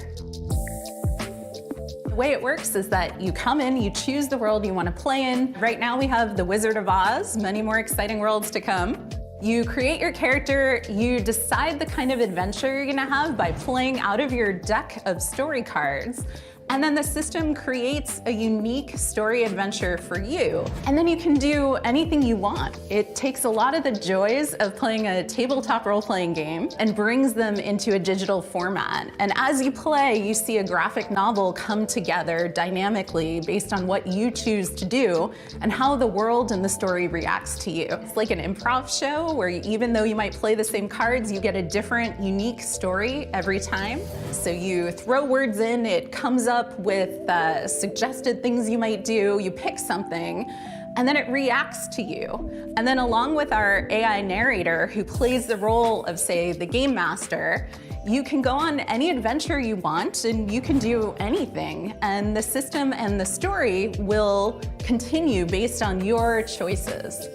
The way it works is that you come in, you choose the world you want to play in. Right now we have the Wizard of Oz, many more exciting worlds to come. You create your character, you decide the kind of adventure you're gonna have by playing out of your deck of story cards. And then the system creates a unique story adventure for you. And then you can do anything you want. It takes a lot of the joys of playing a tabletop role-playing game and brings them into a digital format. And as you play, you see a graphic novel come together dynamically based on what you choose to do and how the world and the story reacts to you. It's like an improv show where even though you might play the same cards, you get a different, unique story every time. So you throw words in, it comes up with suggested things you might do, you pick something, and then it reacts to you. And then along with our AI narrator who plays the role of, say, the game master, you can go on any adventure you want and you can do anything. And the system and the story will continue based on your choices.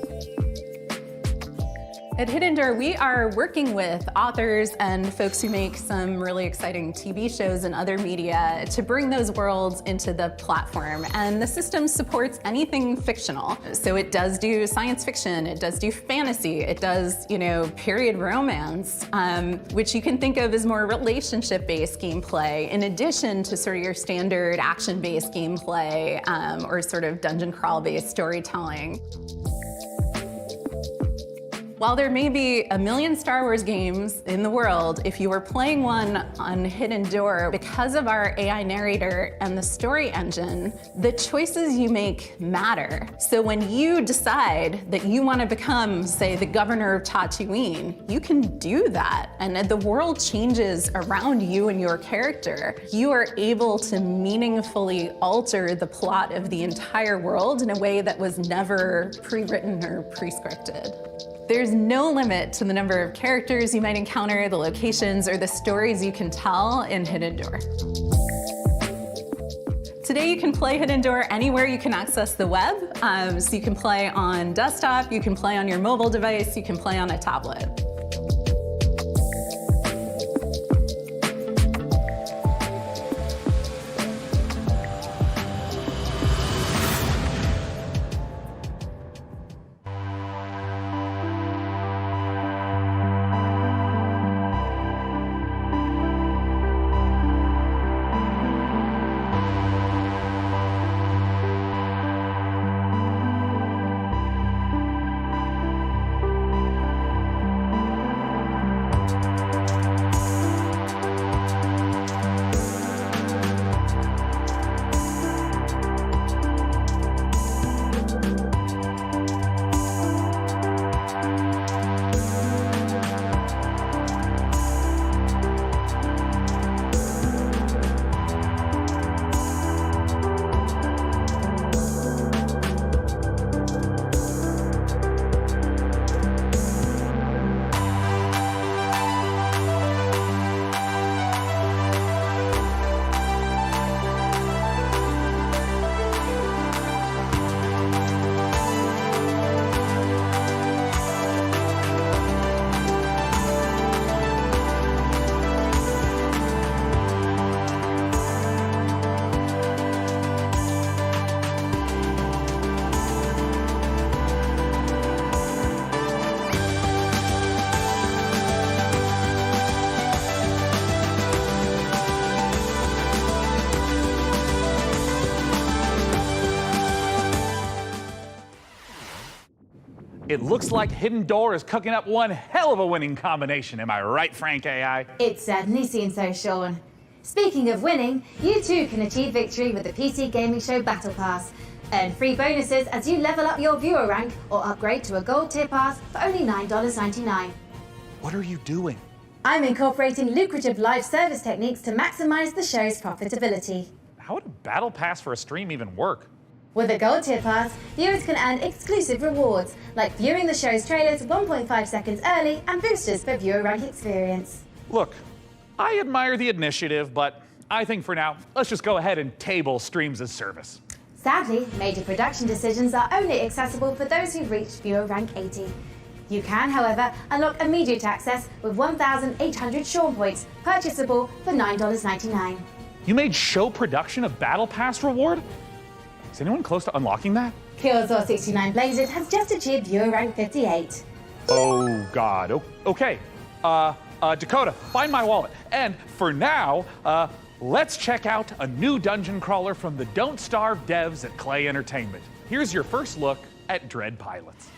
At Hidden Door, we are working with authors and folks who make some really exciting TV shows and other media to bring those worlds into the platform. And the system supports anything fictional. So it does do science fiction, it does do fantasy, it does, period romance, which you can think of as more relationship-based gameplay, in addition to sort of your standard action-based gameplay or sort of dungeon crawl-based storytelling. While there may be a million Star Wars games in the world, if you were playing one on Hidden Door, because of our AI narrator and the story engine, the choices you make matter. So when you decide that you want to become, say, the governor of Tatooine, you can do that. And the world changes around you and your character. You are able to meaningfully alter the plot of the entire world in a way that was never pre-written or pre-scripted. There's no limit to the number of characters you might encounter, the locations, or the stories you can tell in Hidden Door. Today you can play Hidden Door anywhere you can access the web. So you can play on desktop, you can play on your mobile device, you can play on a tablet. It looks like Hidden Door is cooking up one hell of a winning combination. Am I right, Frank AI? It certainly seems so, Sean. Speaking of winning, you too can achieve victory with the PC Gaming Show Battle Pass. Earn free bonuses as you level up your viewer rank or upgrade to a gold tier pass for only $9.99. What are you doing? I'm incorporating lucrative live service techniques to maximize the show's profitability. How would a battle pass for a stream even work? With a gold tier pass, viewers can earn exclusive rewards, like viewing the show's trailers 1.5 seconds early and boosters for viewer rank experience. Look, I admire the initiative, but I think for now, let's just go ahead and table streams as service. Sadly, major production decisions are only accessible for those who've reached viewer rank 80. You can, however, unlock immediate access with 1,800 Sean points, purchasable for $9.99. You made show production a battle pass reward? Is anyone close to unlocking that? Killzor 69 Blazes has just achieved viewer rank 58. Oh God, okay. Dakota, find my wallet. And for now, let's check out a new dungeon crawler from the Don't Starve devs at Clay Entertainment. Here's your first look at Dread Pilots.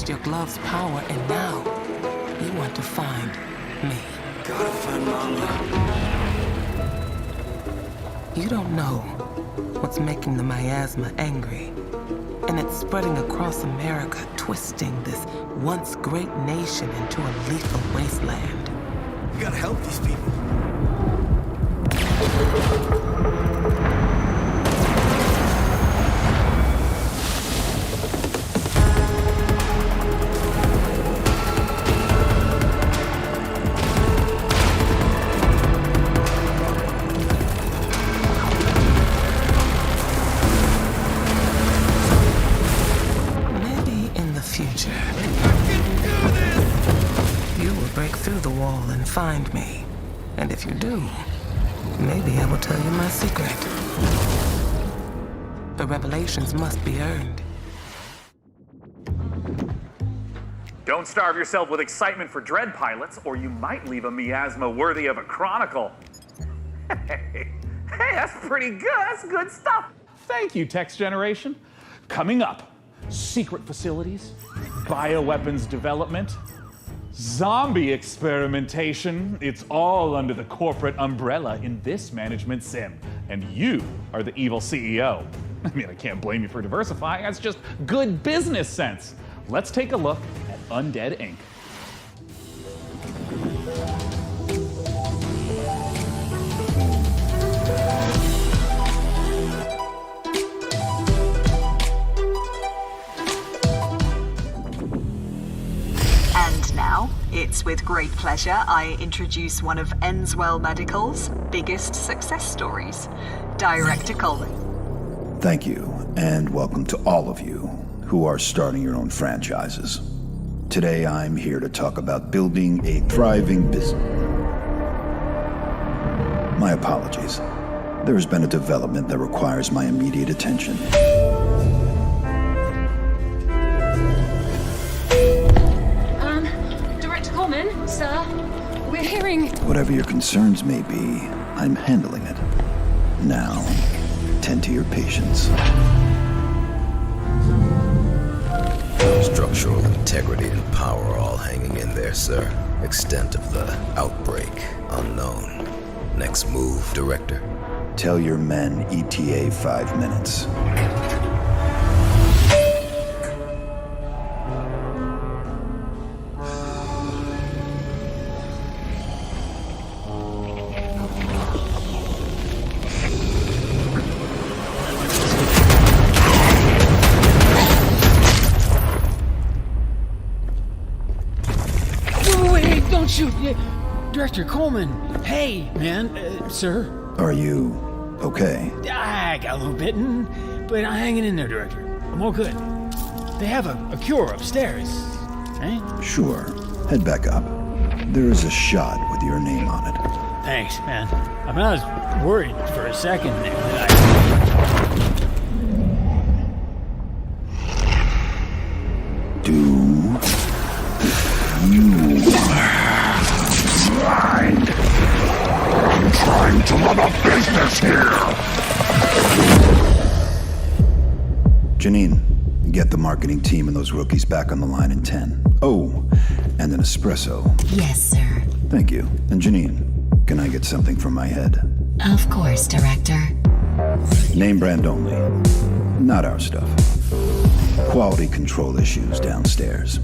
Your glove's power, and now you want to find me. Gotta find Mama. You don't know what's making the miasma angry, and it's spreading across America, twisting this once great nation into a lethal wasteland. We gotta help these people. Find me. And if you do, maybe I will tell you my secret. The revelations must be earned. Don't starve yourself with excitement for Dread Pilots, or you might leave a miasma worthy of a chronicle. Hey, that's pretty good. That's good stuff. Thank you, Text Generation. Coming up, secret facilities, bioweapons development, zombie experimentation. It's all under the corporate umbrella in this management sim. And you are the evil CEO. I mean, I can't blame you for diversifying. That's just good business sense. Let's take a look at Undead Inc. with great pleasure, I introduce one of Enswell Medical's biggest success stories, Director Coleman. Thank you, and welcome to all of you who are starting your own franchises. Today I'm here to talk about building a thriving business. My apologies. There has been a development that requires my immediate attention. Director Coleman, sir, we're hearing... Whatever your concerns may be, I'm handling it. Now, tend to your patients. Structural integrity and power all hanging in there, sir. Extent of the outbreak unknown. Next move, Director. Tell your men ETA 5 minutes. Wait, don't shoot! Director Coleman! Hey, man, sir. Are you okay? I got a little bitten, but I'm hanging in there, Director. I'm all good. They have a cure upstairs, right? Sure. Head back up. There is a shot with your name on it. Thanks, man. I mean, I was worried for a second there that Do you mind? I'm trying to run a business here! Janine, get the marketing team and those rookies back on the line in 10. Oh, and an espresso. Yes, sir. Thank you. And Janine, can I get something from my head? Of course, Director. Name brand only. Not our stuff. Quality control issues downstairs.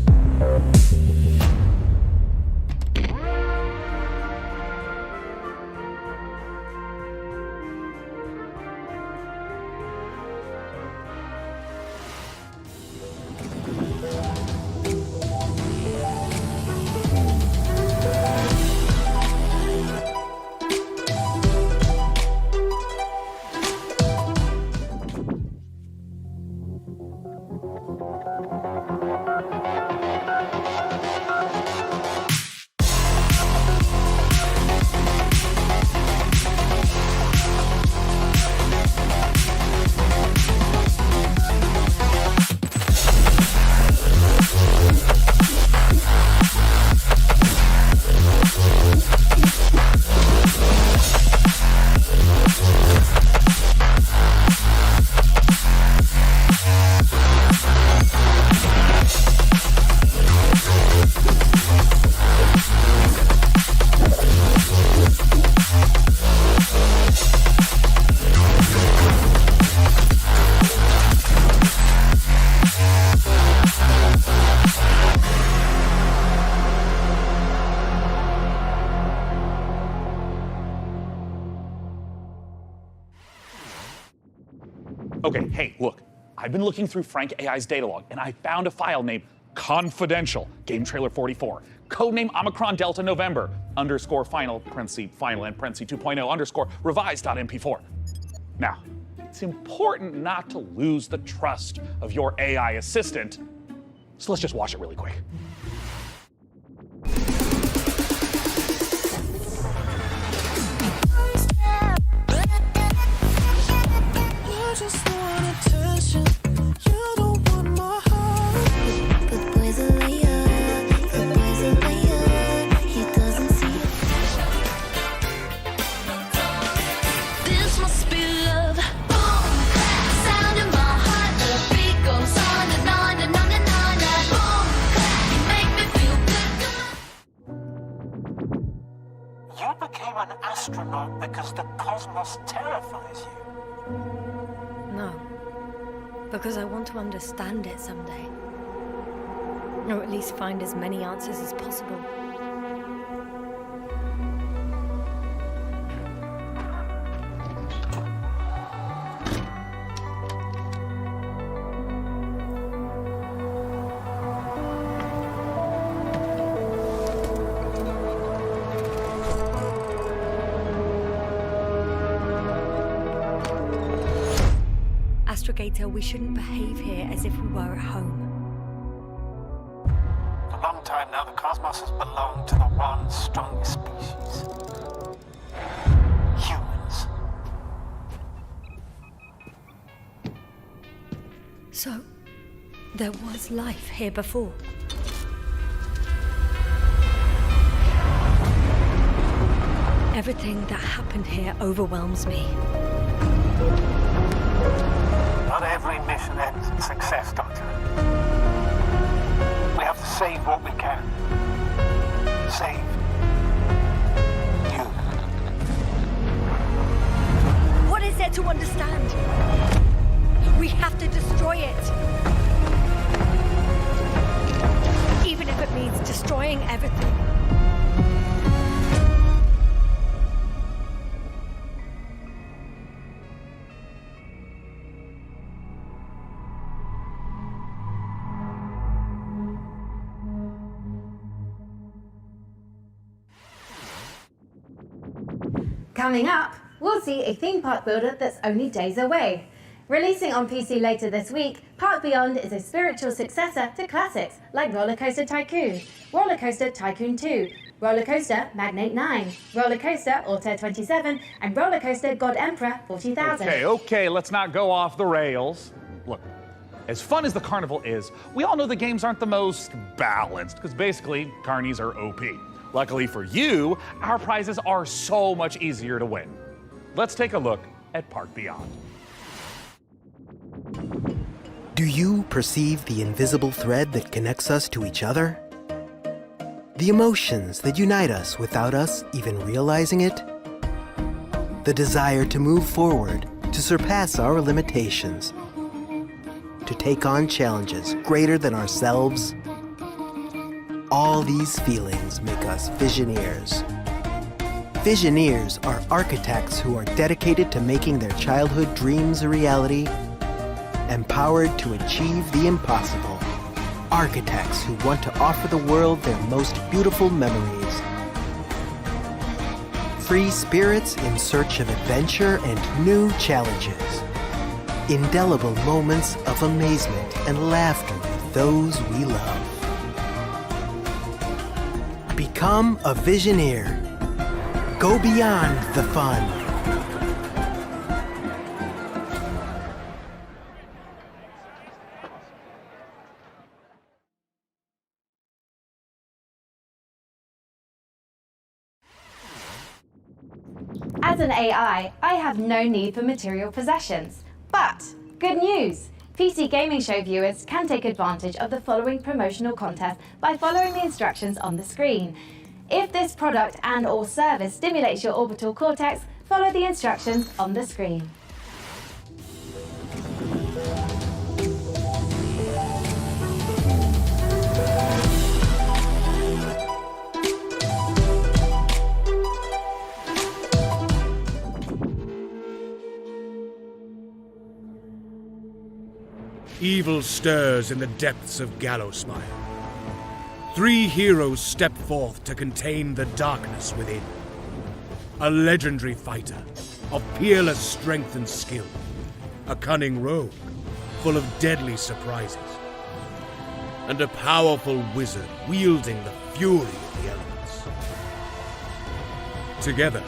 Okay, hey, look. I've been looking through Frank AI's data log, and I found a file named confidential, game trailer 44, codename Omicron Delta November, _final, parenthesis, final, and parenthesis 2.0, _revised.mp4. Now, it's important not to lose the trust of your AI assistant, so let's just watch it really quick. An astronaut because the cosmos terrifies you. No. Because I want to understand it someday. Or at least find as many answers as possible. Astrogator, we shouldn't behave here as if we were at home. For a long time now, the cosmos has belonged to the one strongest species. Humans. So, there was life here before. Everything that happened here overwhelms me. Not every mission ends in success, Doctor. We have to save what we can. Save you. What is there to understand? We have to destroy it. Even if it means destroying everything. Coming up, we'll see a theme park builder that's only days away. Releasing on PC later this week, Park Beyond is a spiritual successor to classics like Roller Coaster Tycoon, Roller Coaster Tycoon 2, Roller Coaster Magnate 9, Roller Coaster Altair 27, and Roller Coaster God Emperor 40,000. Okay, let's not go off the rails. Look, as fun as the carnival is, we all know the games aren't the most balanced, because basically, carnies are OP. Luckily for you, our prizes are so much easier to win. Let's take a look at Park Beyond. Do you perceive the invisible thread that connects us to each other? The emotions that unite us without us even realizing it? The desire to move forward, to surpass our limitations, to take on challenges greater than ourselves? All these feelings make us Visioneers. Visioneers are architects who are dedicated to making their childhood dreams a reality, empowered to achieve the impossible. Architects who want to offer the world their most beautiful memories. Free spirits in search of adventure and new challenges. Indelible moments of amazement and laughter with those we love. Become a Visioneer. Go beyond the fun. As an AI, I have no need for material possessions. But, good news! PC Gaming Show viewers can take advantage of the following promotional contest by following the instructions on the screen. If this product and/or service stimulates your orbital cortex, follow the instructions on the screen. Evil stirs in the depths of Gallowspire. 3 heroes step forth to contain the darkness within. A legendary fighter of peerless strength and skill. A cunning rogue full of deadly surprises. And a powerful wizard wielding the fury of the elements. Together,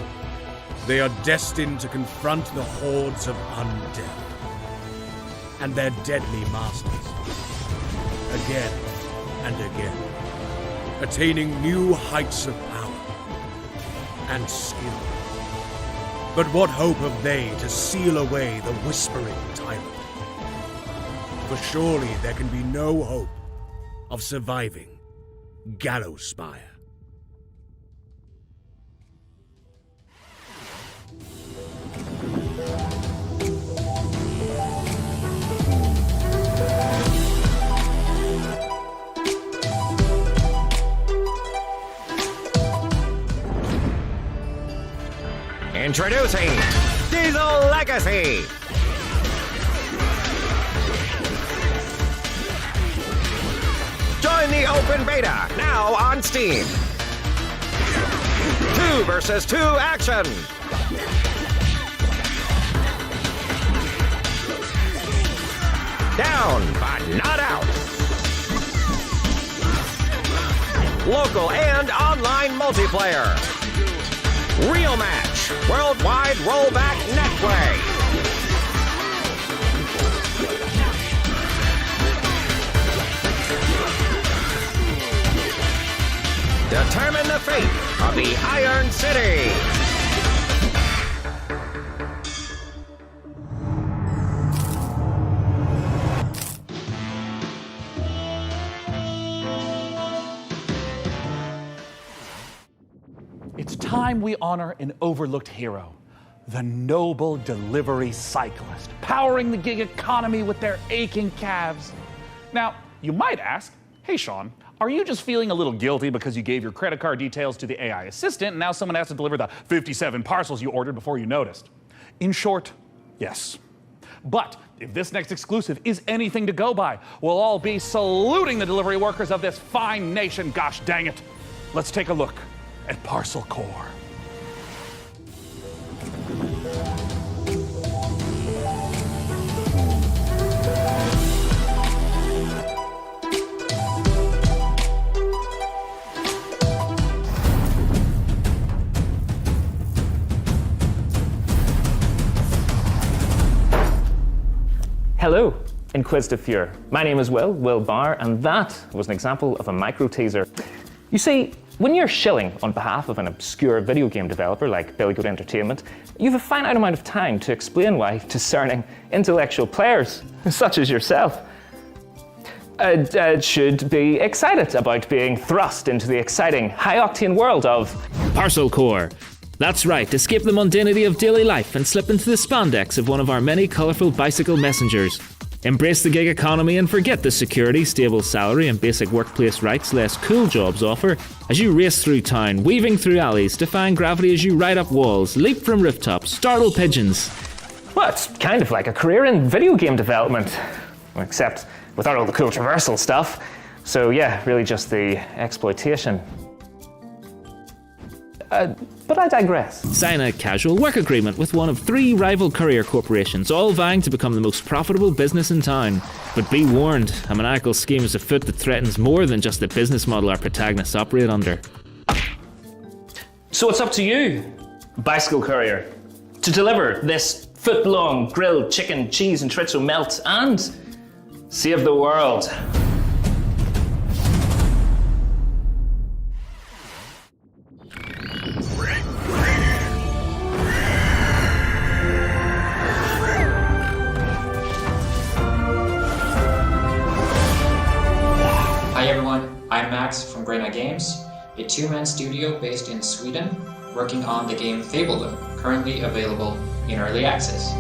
they are destined to confront the hordes of undead and their deadly masters, again and again, attaining new heights of power and skill. But what hope have they to seal away the whispering tyrant? For surely there can be no hope of surviving Gallowspire. Introducing Diesel Legacy! Join the open beta, now on Steam. 2 versus 2 action! Down, but not out. Local and online multiplayer. Real match. Worldwide rollback netplay. Determine the fate of the Iron City. It's time we honor an overlooked hero, the noble delivery cyclist, powering the gig economy with their aching calves. Now, you might ask, hey Sean, are you just feeling a little guilty because you gave your credit card details to the AI assistant and now someone has to deliver the 57 parcels you ordered before you noticed? In short, yes. But if this next exclusive is anything to go by, we'll all be saluting the delivery workers of this fine nation, gosh dang it. Let's take a look at Parcel Core. Hello, Inquisitive Viewer. My name is Will Barr, and that was an example of a micro teaser. You see, when you're shilling on behalf of an obscure video game developer like Billy Goat Entertainment, you have a finite amount of time to explain why discerning intellectual players, such as yourself, should be excited about being thrust into the exciting, high-octane world of Parcel Core. That's right, escape the mundanity of daily life and slip into the spandex of one of our many colourful bicycle messengers. Embrace the gig economy and forget the security, stable salary and basic workplace rights less cool jobs offer as you race through town, weaving through alleys, defying gravity as you ride up walls, leap from rooftops, startle pigeons. Well, it's kind of like a career in video game development, except without all the cool traversal stuff. So yeah, really just the exploitation. But I digress. Sign a casual work agreement with one of 3 rival courier corporations, all vying to become the most profitable business in town. But be warned, a maniacal scheme is afoot that threatens more than just the business model our protagonists operate under. So it's up to you, bicycle courier, to deliver this foot-long grilled chicken, cheese and chorizo melt and save the world. Hi everyone, I'm Max from Greynight Games, a 2-man studio based in Sweden, working on the game Fabledom, currently available in early access.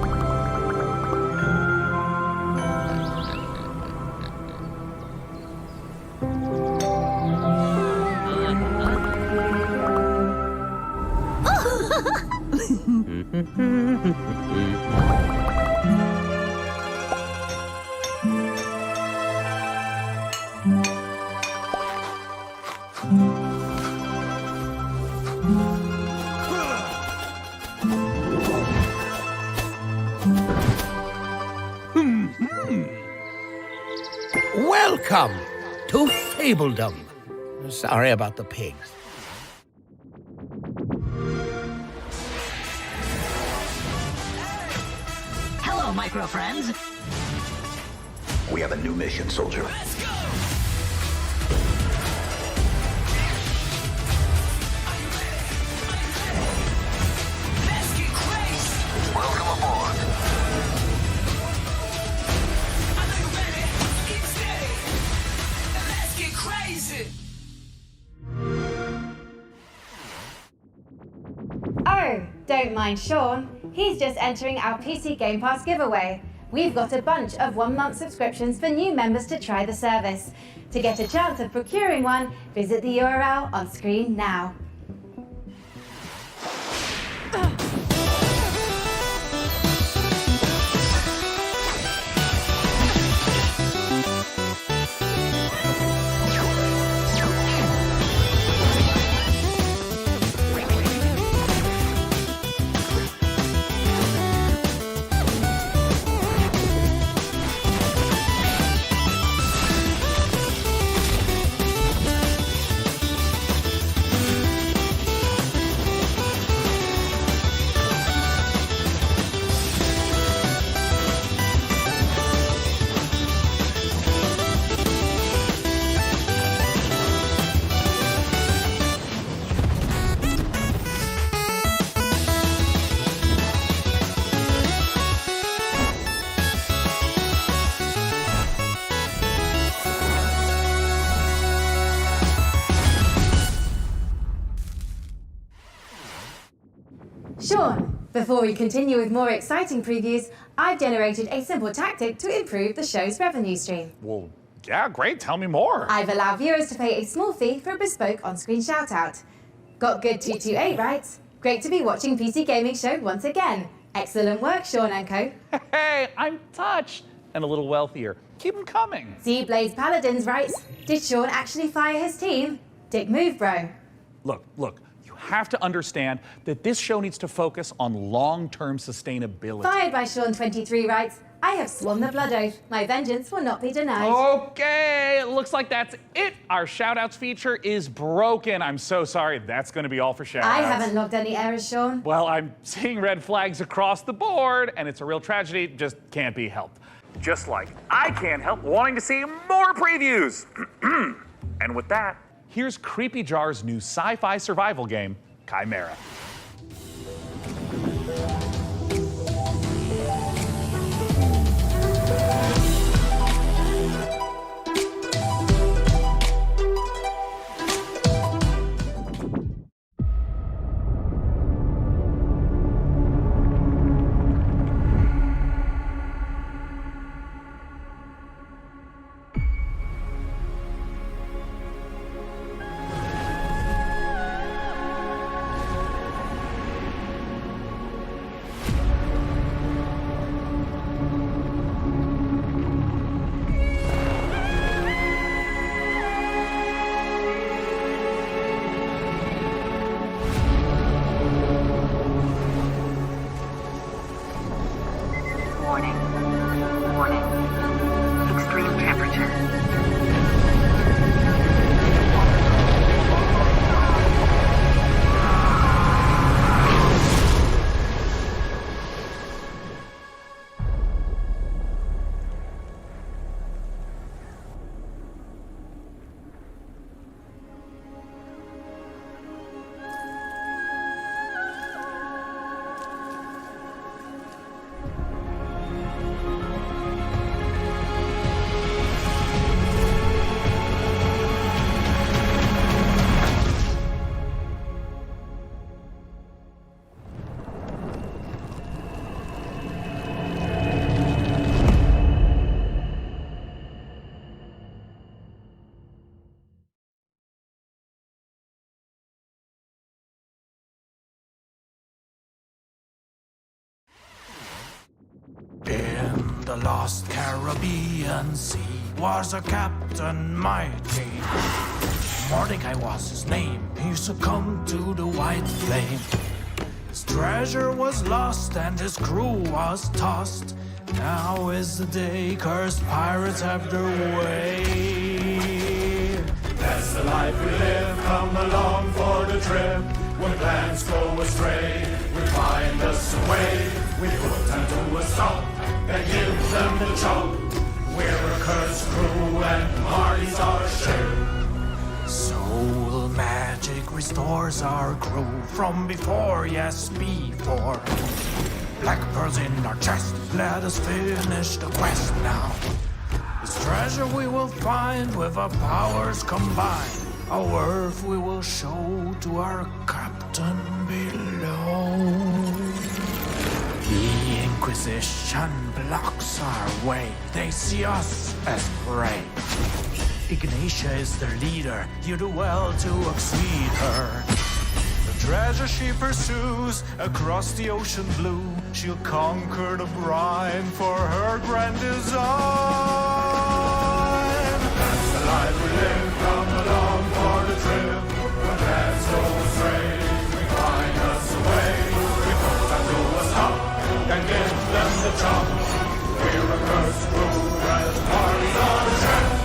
Welcome to Fabledom. Sorry about the pigs. Hello, micro friends. We have a new mission, soldier. Welcome aboard. Oh, don't mind Sean. He's just entering our PC Game Pass giveaway. We've got a bunch of 1-month subscriptions for new members to try the service. To get a chance of procuring one, visit the URL on screen now. Sean, before we continue with more exciting previews, I've generated a simple tactic to improve the show's revenue stream. Well, yeah, great. Tell me more. I've allowed viewers to pay a small fee for a bespoke on-screen shout-out. Got good 228, right? Great to be watching PC Gaming Show once again. Excellent work, Sean and co. Hey, I'm touched. And a little wealthier. Keep them coming. See Blaze Paladins, right? Did Sean actually fire his team? Dick move, bro. Look, you have to understand that this show needs to focus on long-term sustainability. Fired by Sean23 writes, I have sworn the blood oath. My vengeance will not be denied. Okay, it looks like that's it. Our shout-outs feature is broken. I'm so sorry. That's going to be all for shout-outs. I haven't logged any errors, Sean. Well, I'm seeing red flags across the board, and it's a real tragedy. Just can't be helped. Just like I can't help wanting to see more previews. And with that, here's Creepy Jar's new sci-fi survival game, Chimera. In the lost Caribbean Sea was a captain mighty. Mordecai was his name. He succumbed to the white flame. His treasure was lost and his crew was tossed. Now is the day cursed pirates have their way. That's the life we live. Come along for the trip. When plans go astray, we find us a way. We put them to a stop and give them the chop. We're a cursed crew and Marty's our ship. Soul magic restores our crew from before, yes, before. Black pearls in our chest, let us finish the quest now. This treasure we will find with our powers combined. Our worth we will show to our captain below. The Inquisition blocks our way. They see us as prey. Ignatia is their leader. You do well to exceed her. The treasure she pursues across the ocean blue. She'll conquer the brine for her grand design. That's the life we live. Come along for the trip. When plans go astray, we find us a way. We put them to a stop and give them the chop. We're a cursed crew and Marty's our ship.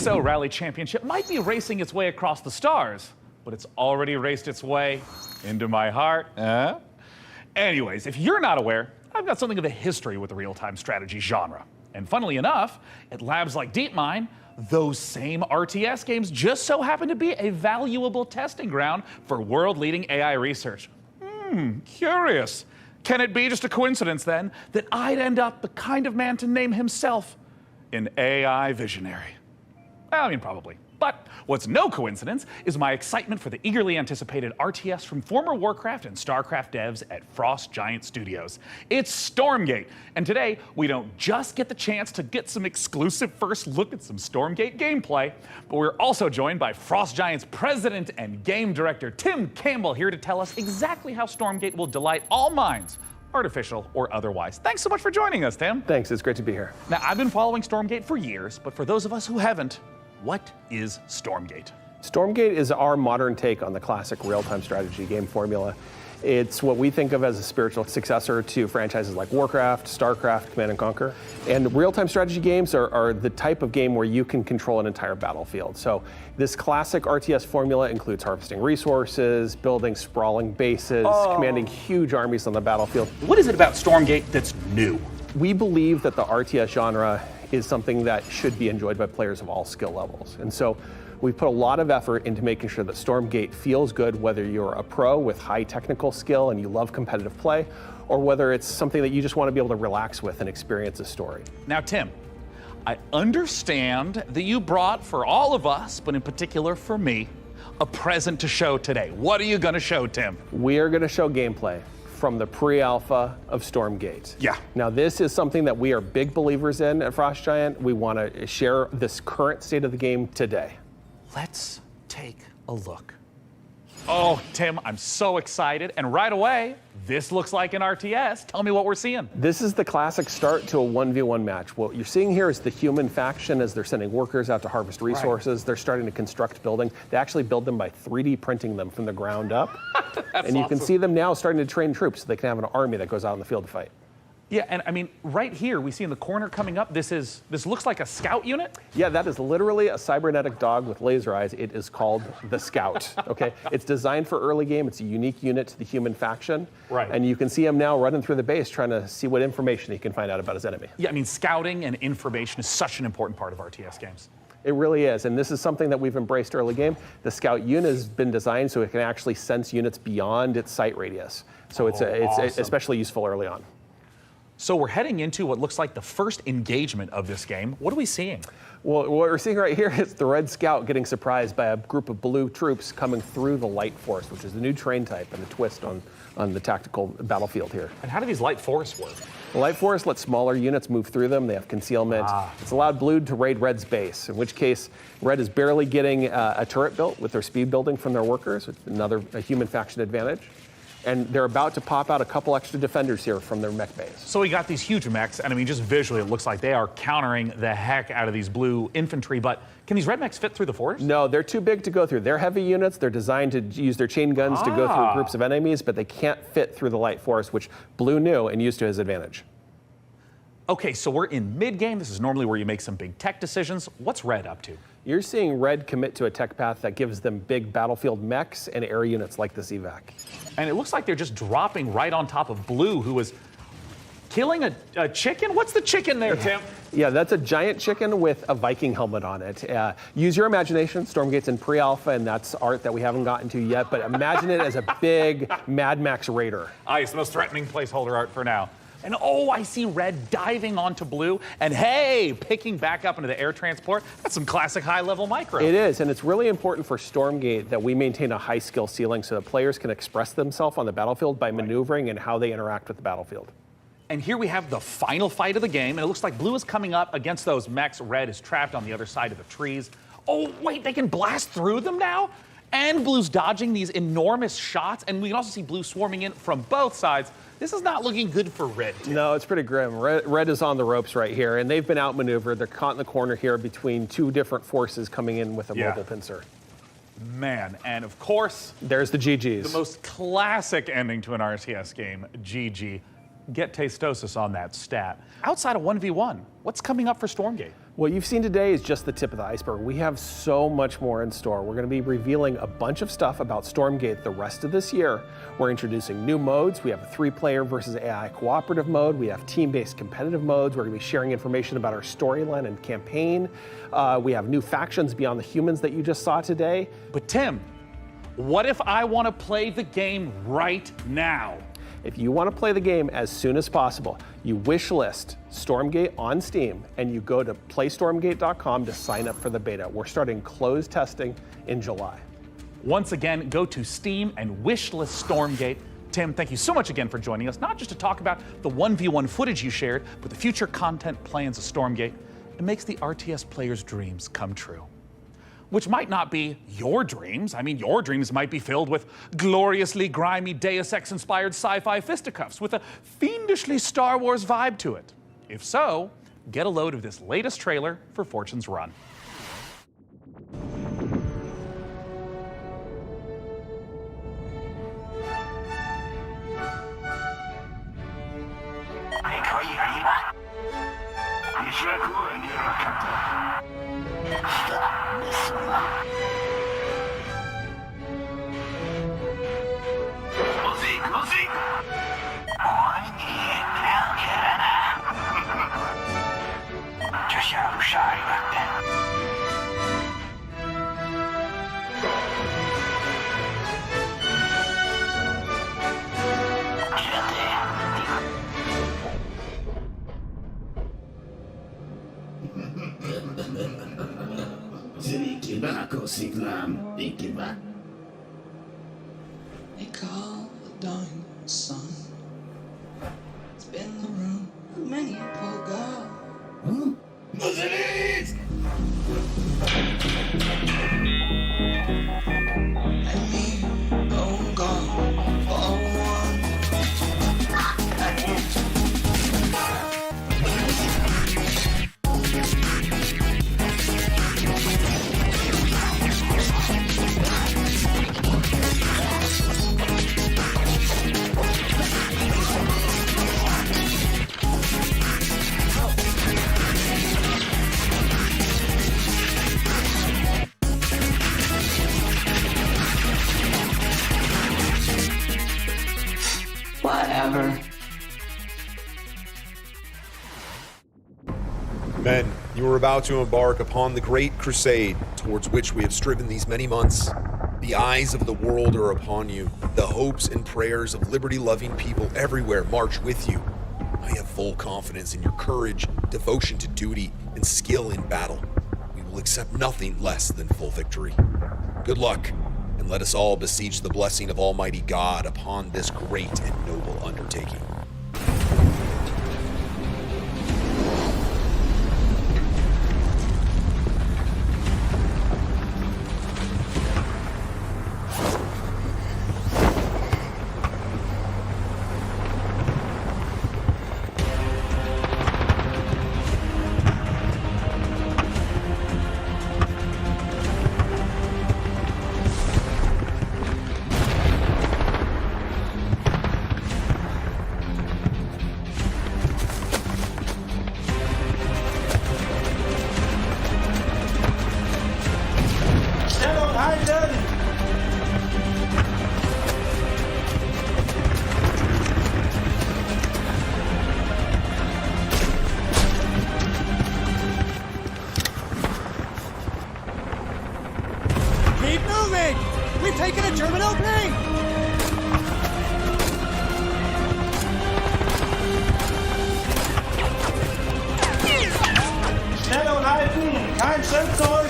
XO Rally Championship might be racing its way across the stars, but it's already raced its way into my heart. Anyways, if you're not aware, I've got something of a history with the real-time strategy genre. And funnily enough, at labs like DeepMind, those same RTS games just so happen to be a valuable testing ground for world-leading AI research. Curious. Can it be just a coincidence, then, that I'd end up the kind of man to name himself an AI visionary? Well, I mean, probably. But what's no coincidence is my excitement for the eagerly anticipated RTS from former Warcraft and StarCraft devs at Frost Giant Studios. It's Stormgate, and today we don't just get the chance to get some exclusive first look at some Stormgate gameplay, but we're also joined by Frost Giant's president and game director, Tim Campbell, here to tell us exactly how Stormgate will delight all minds, artificial or otherwise. Thanks so much for joining us, Tim. Thanks, it's great to be here. Now, I've been following Stormgate for years, but for those of us who haven't, what is Stormgate? Stormgate is our modern take on the classic real-time strategy game formula. It's what we think of as a spiritual successor to franchises like Warcraft, StarCraft, Command & Conquer. And real-time strategy games are the type of game where you can control an entire battlefield. So this classic RTS formula includes harvesting resources, building sprawling bases, commanding huge armies on the battlefield. What is it about Stormgate that's new? We believe that the RTS genre is something that should be enjoyed by players of all skill levels. And so we've put a lot of effort into making sure that Stormgate feels good, whether you're a pro with high technical skill and you love competitive play, or whether it's something that you just want to be able to relax with and experience a story. Now, Tim, I understand that you brought for all of us, but in particular for me, a present to show today. What are you going to show, Tim? We are going to show gameplay from the pre-alpha of Stormgate. Yeah. Now this is something that we are big believers in at Frost Giant. We want to share this current state of the game today. Let's take a look. Oh, Tim, I'm so excited. And right away, this looks like an RTS. Tell me what we're seeing. This is the classic start to a 1v1 match. What you're seeing here is the human faction as they're sending workers out to harvest resources. Right. They're starting to construct building. They actually build them by 3D printing them from the ground up. And you can see them now starting to train troops so they can have an army that goes out in the field to fight. Yeah, and I mean, right here, we see in the corner coming up, this looks like a scout unit? Yeah, that is literally a cybernetic dog with laser eyes. It is called the Scout, okay? It's designed for early game. It's a unique unit to the human faction. Right. And you can see him now running through the base trying to see what information he can find out about his enemy. Yeah, I mean, scouting and information is such an important part of RTS games. It really is, and this is something that we've embraced early game. The Scout unit has been designed so it can actually sense units beyond its sight radius. So it's awesome. Especially useful early on. So we're heading into what looks like the first engagement of this game. What are we seeing? Well, what we're seeing right here is the Red Scout getting surprised by a group of blue troops coming through the Light Force, which is the new terrain type and the twist on the tactical battlefield here. And how do these Light Force work? The Light Force lets smaller units move through them. They have concealment. It's allowed Blue to raid Red's base, in which case Red is barely getting a turret built with their speed building from their workers, which is a human faction advantage. And they're about to pop out a couple extra defenders here from their mech base. So we got these huge mechs, and I mean, just visually, it looks like they are countering the heck out of these blue infantry, but can these red mechs fit through the forest? No, they're too big to go through. They're heavy units. They're designed to use their chain guns to go through groups of enemies, but they can't fit through the Light Force, which Blue knew and used to his advantage. Okay, so we're in mid-game. This is normally where you make some big tech decisions. What's Red up to? You're seeing Red commit to a tech path that gives them big battlefield mechs and air units like this evac. And it looks like they're just dropping right on top of Blue, who is killing a chicken? What's the chicken there, Tim? Yeah, that's a giant chicken with a Viking helmet on it. Use your imagination. Stormgate's in pre-alpha, and that's art that we haven't gotten to yet, but imagine it as a big Mad Max Raider. It's the most threatening placeholder art for now. And I see Red diving onto Blue, and hey, picking back up into the air transport. That's some classic high-level micro. It is, and it's really important for Stormgate that we maintain a high skill ceiling so that players can express themselves on the battlefield by maneuvering and how they interact with the battlefield. And here we have the final fight of the game, and it looks like Blue is coming up against those mechs. Red is trapped on the other side of the trees. Oh, wait, they can blast through them now? And Blue's dodging these enormous shots, and we can also see Blue swarming in from both sides. This is not looking good for Red. No, it's pretty grim. Red is on the ropes right here, and they've been outmaneuvered. They're caught in the corner here between two different forces coming in with a mobile pincer. Man, and of course, there's the GGs. The most classic ending to an RTS game, GG. get Tastosis on that stat. Outside of 1v1, what's coming up for Stormgate? What you've seen today is just the tip of the iceberg. We have so much more in store. We're going to be revealing a bunch of stuff about Stormgate the rest of this year. We're introducing new modes. We have a 3-player versus AI cooperative mode. We have team-based competitive modes. We're going to be sharing information about our storyline and campaign. We have new factions beyond the humans that you just saw today. But Tim, what if I want to play the game right now? If you want to play the game as soon as possible, you wish list Stormgate on Steam and you go to playstormgate.com to sign up for the beta. We're starting closed testing in July. Once again, go to Steam and wishlist Stormgate. Tim, thank you so much again for joining us, not just to talk about the 1v1 footage you shared, but the future content plans of Stormgate. It makes the RTS players' dreams come true. Which might not be your dreams. I mean, your dreams might be filled with gloriously grimy Deus Ex-inspired sci-fi fisticuffs with a fiendishly Star Wars vibe to it. If so, get a load of this latest trailer for Fortune's Run. They call the dying sun. It's been the room of many a poor girl. And me, oh God, for one. Whatever. Men, you are about to embark upon the great crusade towards which we have striven these many months. The eyes of the world are upon you. The hopes and prayers of liberty-loving people everywhere march with you. I have full confidence in your courage, devotion to duty, and skill in battle. We will accept nothing less than full victory. Good luck, and let us all beseech the blessing of Almighty God upon this great and noble undertaking. Keep moving! We've taken a German opening! Stellung halten! Kein Sensor!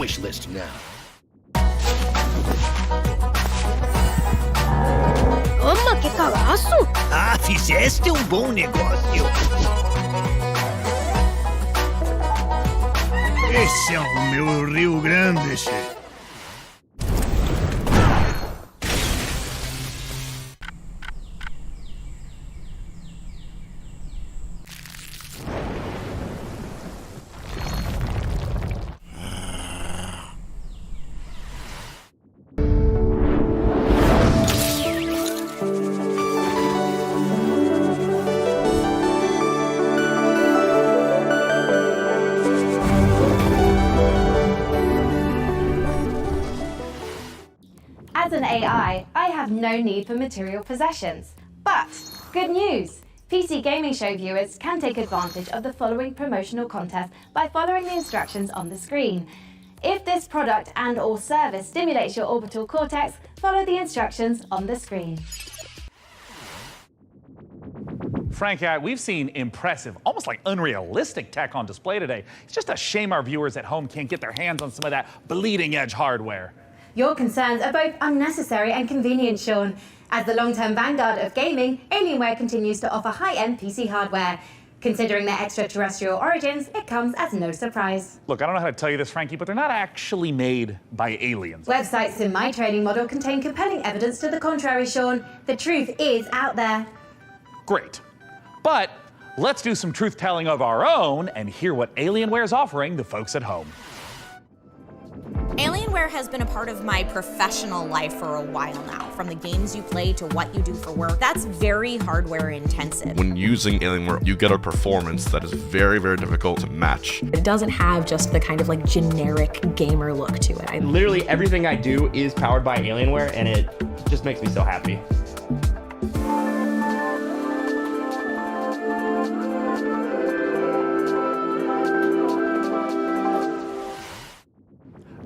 wish list now. Toma, que cagaço! Ah, fizeste bom negócio. Esse é o meu Rio Grande, che. As an AI, I have no need for material possessions. But, good news! PC Gaming Show viewers can take advantage of the following promotional contest by following the instructions on the screen. If this product and/or service stimulates your orbital cortex, follow the instructions on the screen. Frankie, we've seen impressive, almost like unrealistic tech on display today. It's just a shame our viewers at home can't get their hands on some of that bleeding-edge hardware. Your concerns are both unnecessary and convenient, Sean. As the long-term vanguard of gaming, Alienware continues to offer high-end PC hardware. Considering their extraterrestrial origins, it comes as no surprise. Look, I don't know how to tell you this, Frankie, but they're not actually made by aliens. Websites in my training model contain compelling evidence to the contrary, Sean. The truth is out there. Great. But let's do some truth-telling of our own and hear what Alienware is offering the folks at home. Alienware has been a part of my professional life for a while now. From the games you play to what you do for work, that's very hardware intensive. When using Alienware, you get a performance that is very, very difficult to match. It doesn't have just the kind of like generic gamer look to it. Literally everything I do is powered by Alienware, and it just makes me so happy.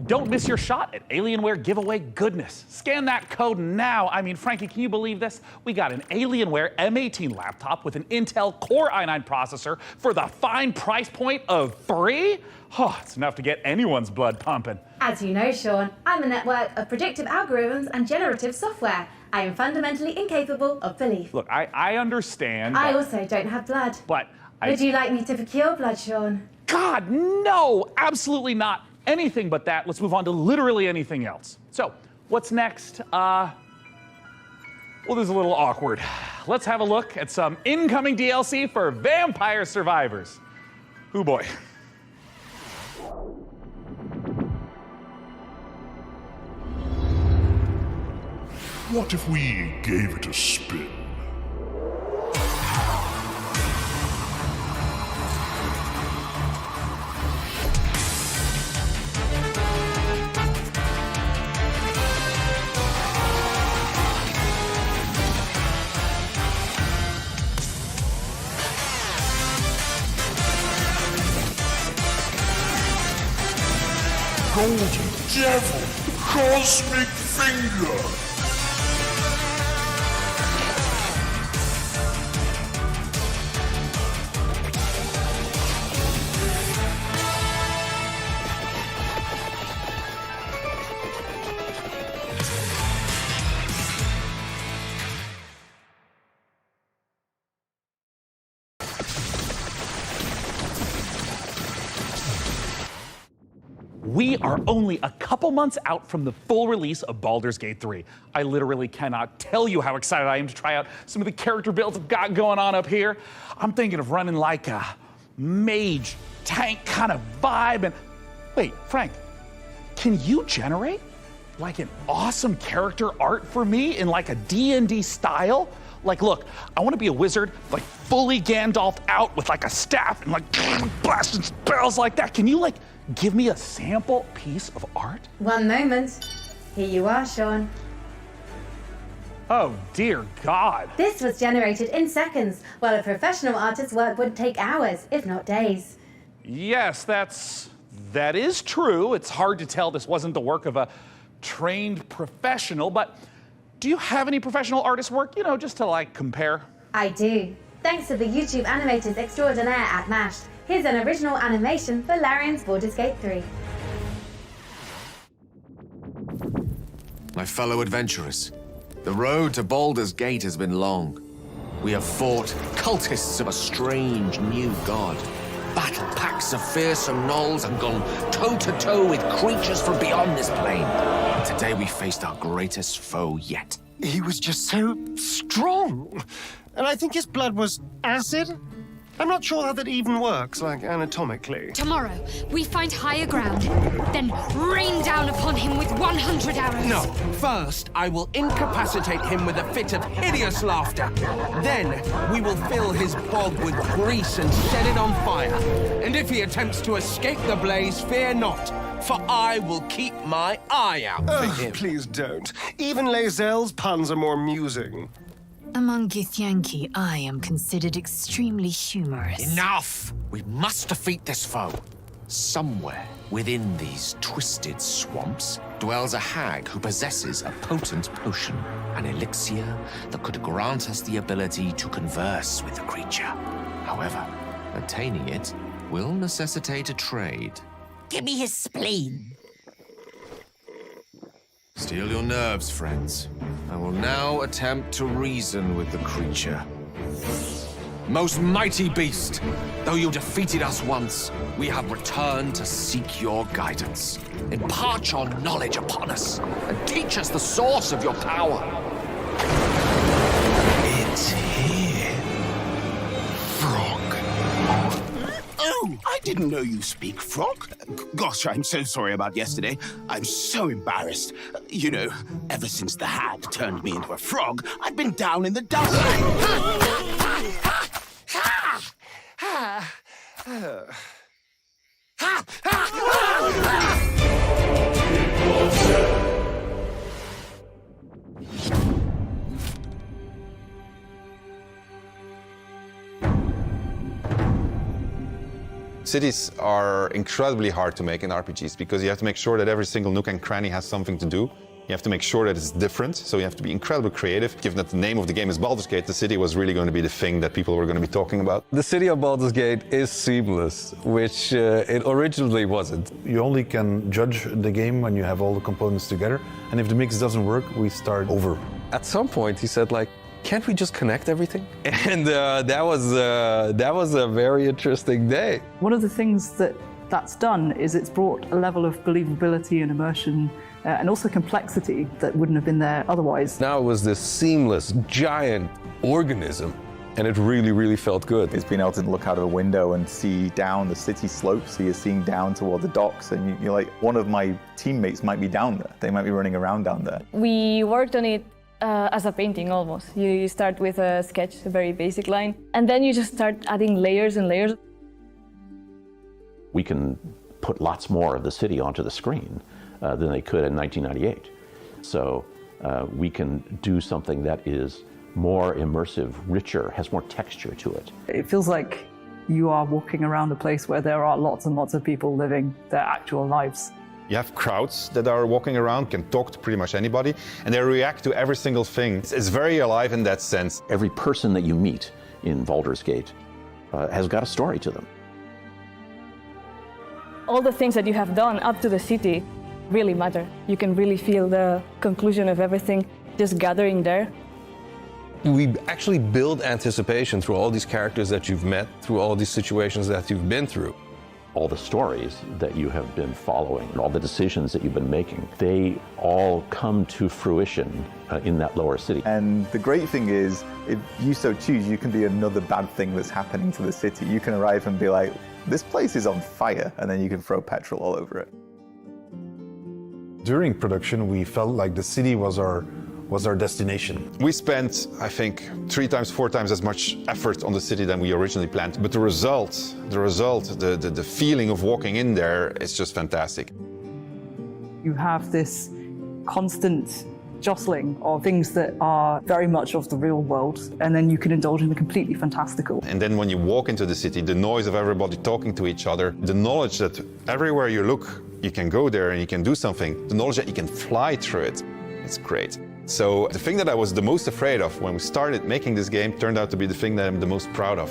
Don't miss your shot at Alienware giveaway goodness. Scan that code now. I mean, Frankie, can you believe this? We got an Alienware M18 laptop with an Intel Core i9 processor for the fine price point of $3? Oh, it's enough to get anyone's blood pumping. As you know, Sean, I'm a network of predictive algorithms and generative software. I am fundamentally incapable of belief. Look, I understand. I also don't have blood. But Would you like me to procure blood, Sean? God, no! Absolutely not. Anything but that. Let's move on to literally anything else. So, what's next? Well, this is a little awkward. Let's have a look at some incoming DLC for Vampire Survivors. Ooh boy. What if we gave it a spin? Golden Devil, Cosmic Finger. We are only a couple months out from the full release of Baldur's Gate 3. I literally cannot tell you how excited I am to try out some of the character builds I've got going on up here. I'm thinking of running like a mage tank kind of vibe. And wait, Frank, can you generate like an awesome character art for me in like a D&D style? Like, look, I want to be a wizard, like fully Gandalf'd out with like a staff and like blasting spells like that. Can you like give me a sample piece of art? One moment. Here you are, Sean. Oh, dear God. This was generated in seconds, while a professional artist's work would take hours, if not days. Yes, that is true. It's hard to tell this wasn't the work of a trained professional, but do you have any professional artist work, you know, just to like compare? I do. Thanks to the YouTube animators extraordinaire at Mashed. Here's an original animation for Larian's Baldur's Gate 3. My fellow adventurers, the road to Baldur's Gate has been long. We have fought cultists of a strange new god, battled packs of fearsome gnolls, and gone toe-to-toe with creatures from beyond this plane. And today we faced our greatest foe yet. He was just so strong. And I think his blood was acid? I'm not sure how that even works, like anatomically. Tomorrow, we find higher ground, then rain down upon him with 100 arrows. No, first I will incapacitate him with a fit of hideous laughter. Then we will fill his bog with grease and set it on fire. And if he attempts to escape the blaze, fear not, for I will keep my eye out for him. Please don't. Even Lae'zel's puns are more amusing. Among Githyanki, I am considered extremely humorous. Enough! We must defeat this foe. Somewhere within these twisted swamps dwells a hag who possesses a potent potion, an elixir that could grant us the ability to converse with the creature. However, attaining it will necessitate a trade. Give me his spleen. Steel your nerves, friends. I will now attempt to reason with the creature. Most mighty beast, though you defeated us once, we have returned to seek your guidance. Impart your knowledge upon us, and teach us the source of your power. It's here. Frog. Oh, I didn't know you speak frog. Gosh, I'm so sorry about yesterday. I'm so embarrassed. You know, ever since the hag turned me into a frog, I've been down in the dumps. Cities are incredibly hard to make in RPGs because you have to make sure that every single nook and cranny has something to do. You have to make sure that it's different, so you have to be incredibly creative. Given that the name of the game is Baldur's Gate, the city was really going to be the thing that people were going to be talking about. The city of Baldur's Gate is seamless, which it originally wasn't. You only can judge the game when you have all the components together, and if the mix doesn't work, we start over. At some point, he said, like, can't we just connect everything? And that was a very interesting day. One of the things that's done is it's brought a level of believability and immersion and also complexity that wouldn't have been there otherwise. Now it was this seamless, giant organism, and it really, really felt good. It's being able to look out of a window and see down the city slopes, so you're seeing down toward the docks, and you're like, one of my teammates might be down there. They might be running around down there. We worked on it as a painting almost. You start with a sketch, a very basic line, and then you just start adding layers and layers. We can put lots more of the city onto the screen than they could in 1998. So we can do something that is more immersive, richer, has more texture to it. It feels like you are walking around a place where there are lots and lots of people living their actual lives. You have crowds that are walking around, can talk to pretty much anybody, and they react to every single thing. It's very alive in that sense. Every person that you meet in Baldur's Gate has got a story to them. All the things that you have done up to the city really matter. You can really feel the conclusion of everything just gathering there. We actually build anticipation through all these characters that you've met, through all these situations that you've been through. All the stories that you have been following, all the decisions that you've been making, they all come to fruition in that lower city. And the great thing is, if you so choose, you can be another bad thing that's happening to the city. You can arrive and be like, this place is on fire, and then you can throw petrol all over it. During production, we felt like the city was our destination. We spent, I think, 3 times, 4 times as much effort on the city than we originally planned. But the result, the feeling of walking in there is just fantastic. You have this constant jostling of things that are very much of the real world, and then you can indulge in the completely fantastical. And then when you walk into the city, the noise of everybody talking to each other, the knowledge that everywhere you look, you can go there and you can do something, the knowledge that you can fly through it, it's great. So the thing that I was the most afraid of when we started making this game turned out to be the thing that I'm the most proud of.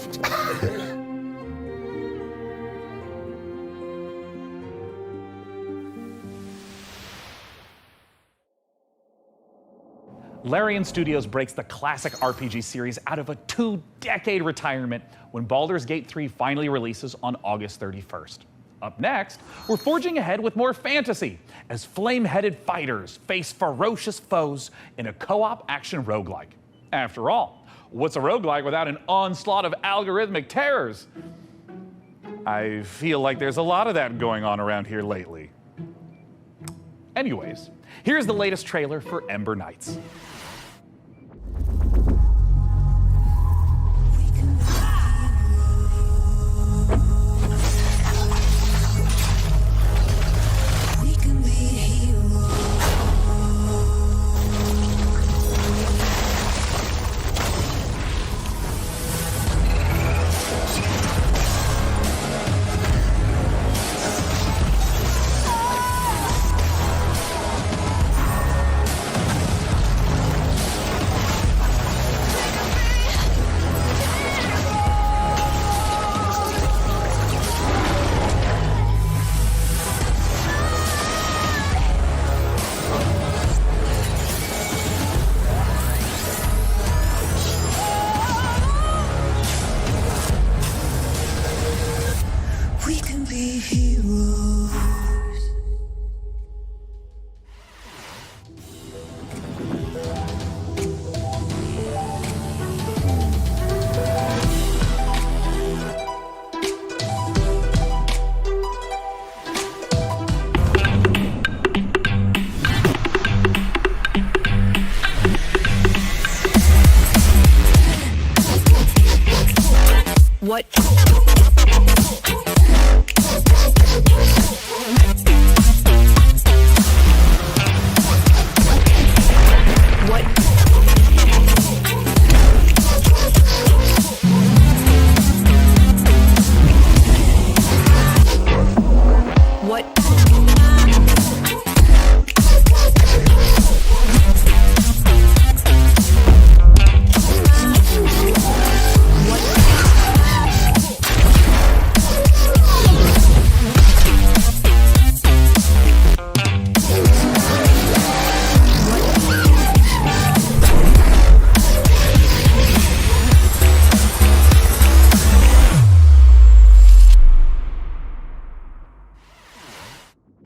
Larian Studios breaks the classic RPG series out of a 2-decade retirement when Baldur's Gate 3 finally releases on August 31st. Up next, we're forging ahead with more fantasy as flame-headed fighters face ferocious foes in a co-op action roguelike. After all, what's a roguelike without an onslaught of algorithmic terrors? I feel like there's a lot of that going on around here lately. Anyways, here's the latest trailer for Ember Knights. What?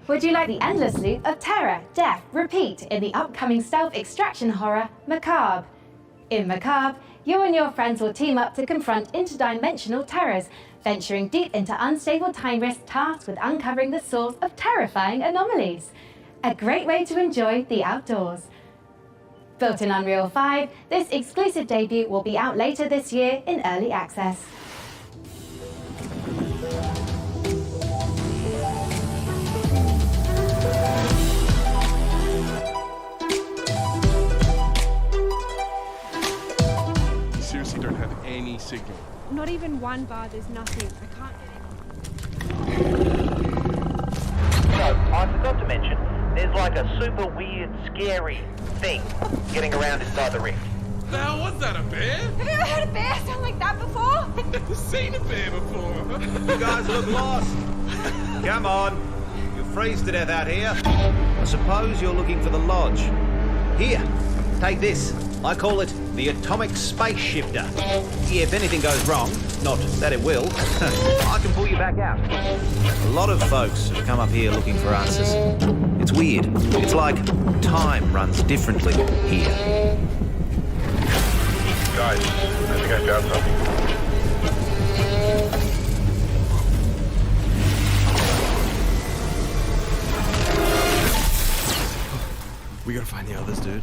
Would you like the endless loop of terror, death, repeat in the upcoming stealth extraction horror, Macabre? In Macabre, you and your friends will team up to confront interdimensional terrors, venturing deep into unstable time risk tasked with uncovering the source of terrifying anomalies. A great way to enjoy the outdoors. Built in Unreal 5, this exclusive debut will be out later this year in early access. Seriously don't have any signal. Not even one bar, there's nothing. I can't get it. So, I forgot to mention, there's like a super weird, scary thing getting around inside the rift. The hell was that, a bear? Have you ever heard a bear sound like that before? I've never seen a bear before. You guys look lost. Come on. You'll freeze to death out here. I suppose you're looking for the lodge. Here, take this. I call it the atomic space shifter. If anything goes wrong, not that it will, I can pull you back out. A lot of folks have come up here looking for answers. It's weird. It's like time runs differently here. Guys, I think I found something. We gotta find the others, dude.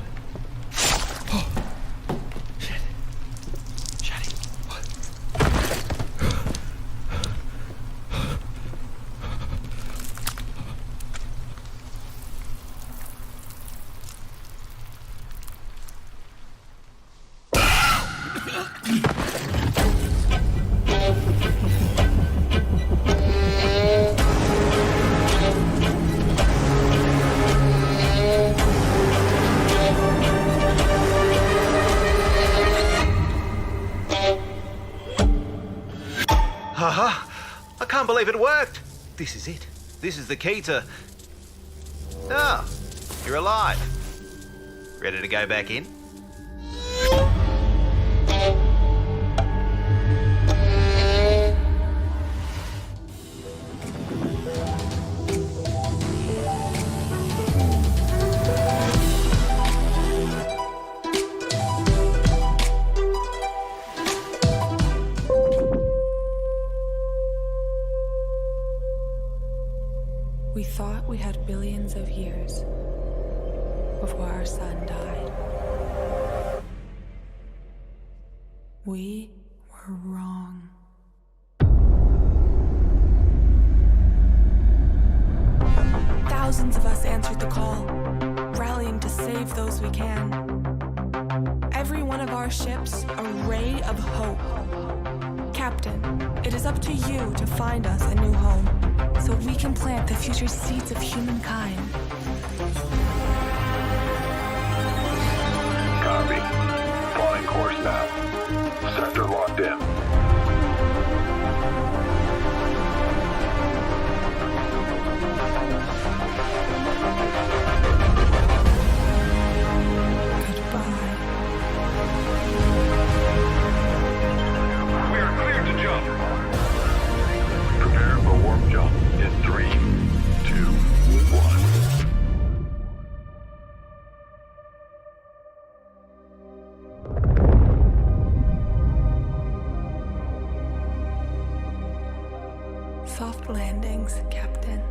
I can't believe it worked. This is it. This is the key to... Ah, you're alive. Ready to go back in? We thought we had billions of years before our sun died. We were wrong. Thousands of us answered the call, rallying to save those we can. Every one of our ships a ray of hope. Captain, it is up to you to find us a new home, so we can plant the future seeds of humankind. Copy. Flying course now. Sector locked in. Goodbye. Prepare for warp jump in 3, 2, 1. Soft landings, Captain.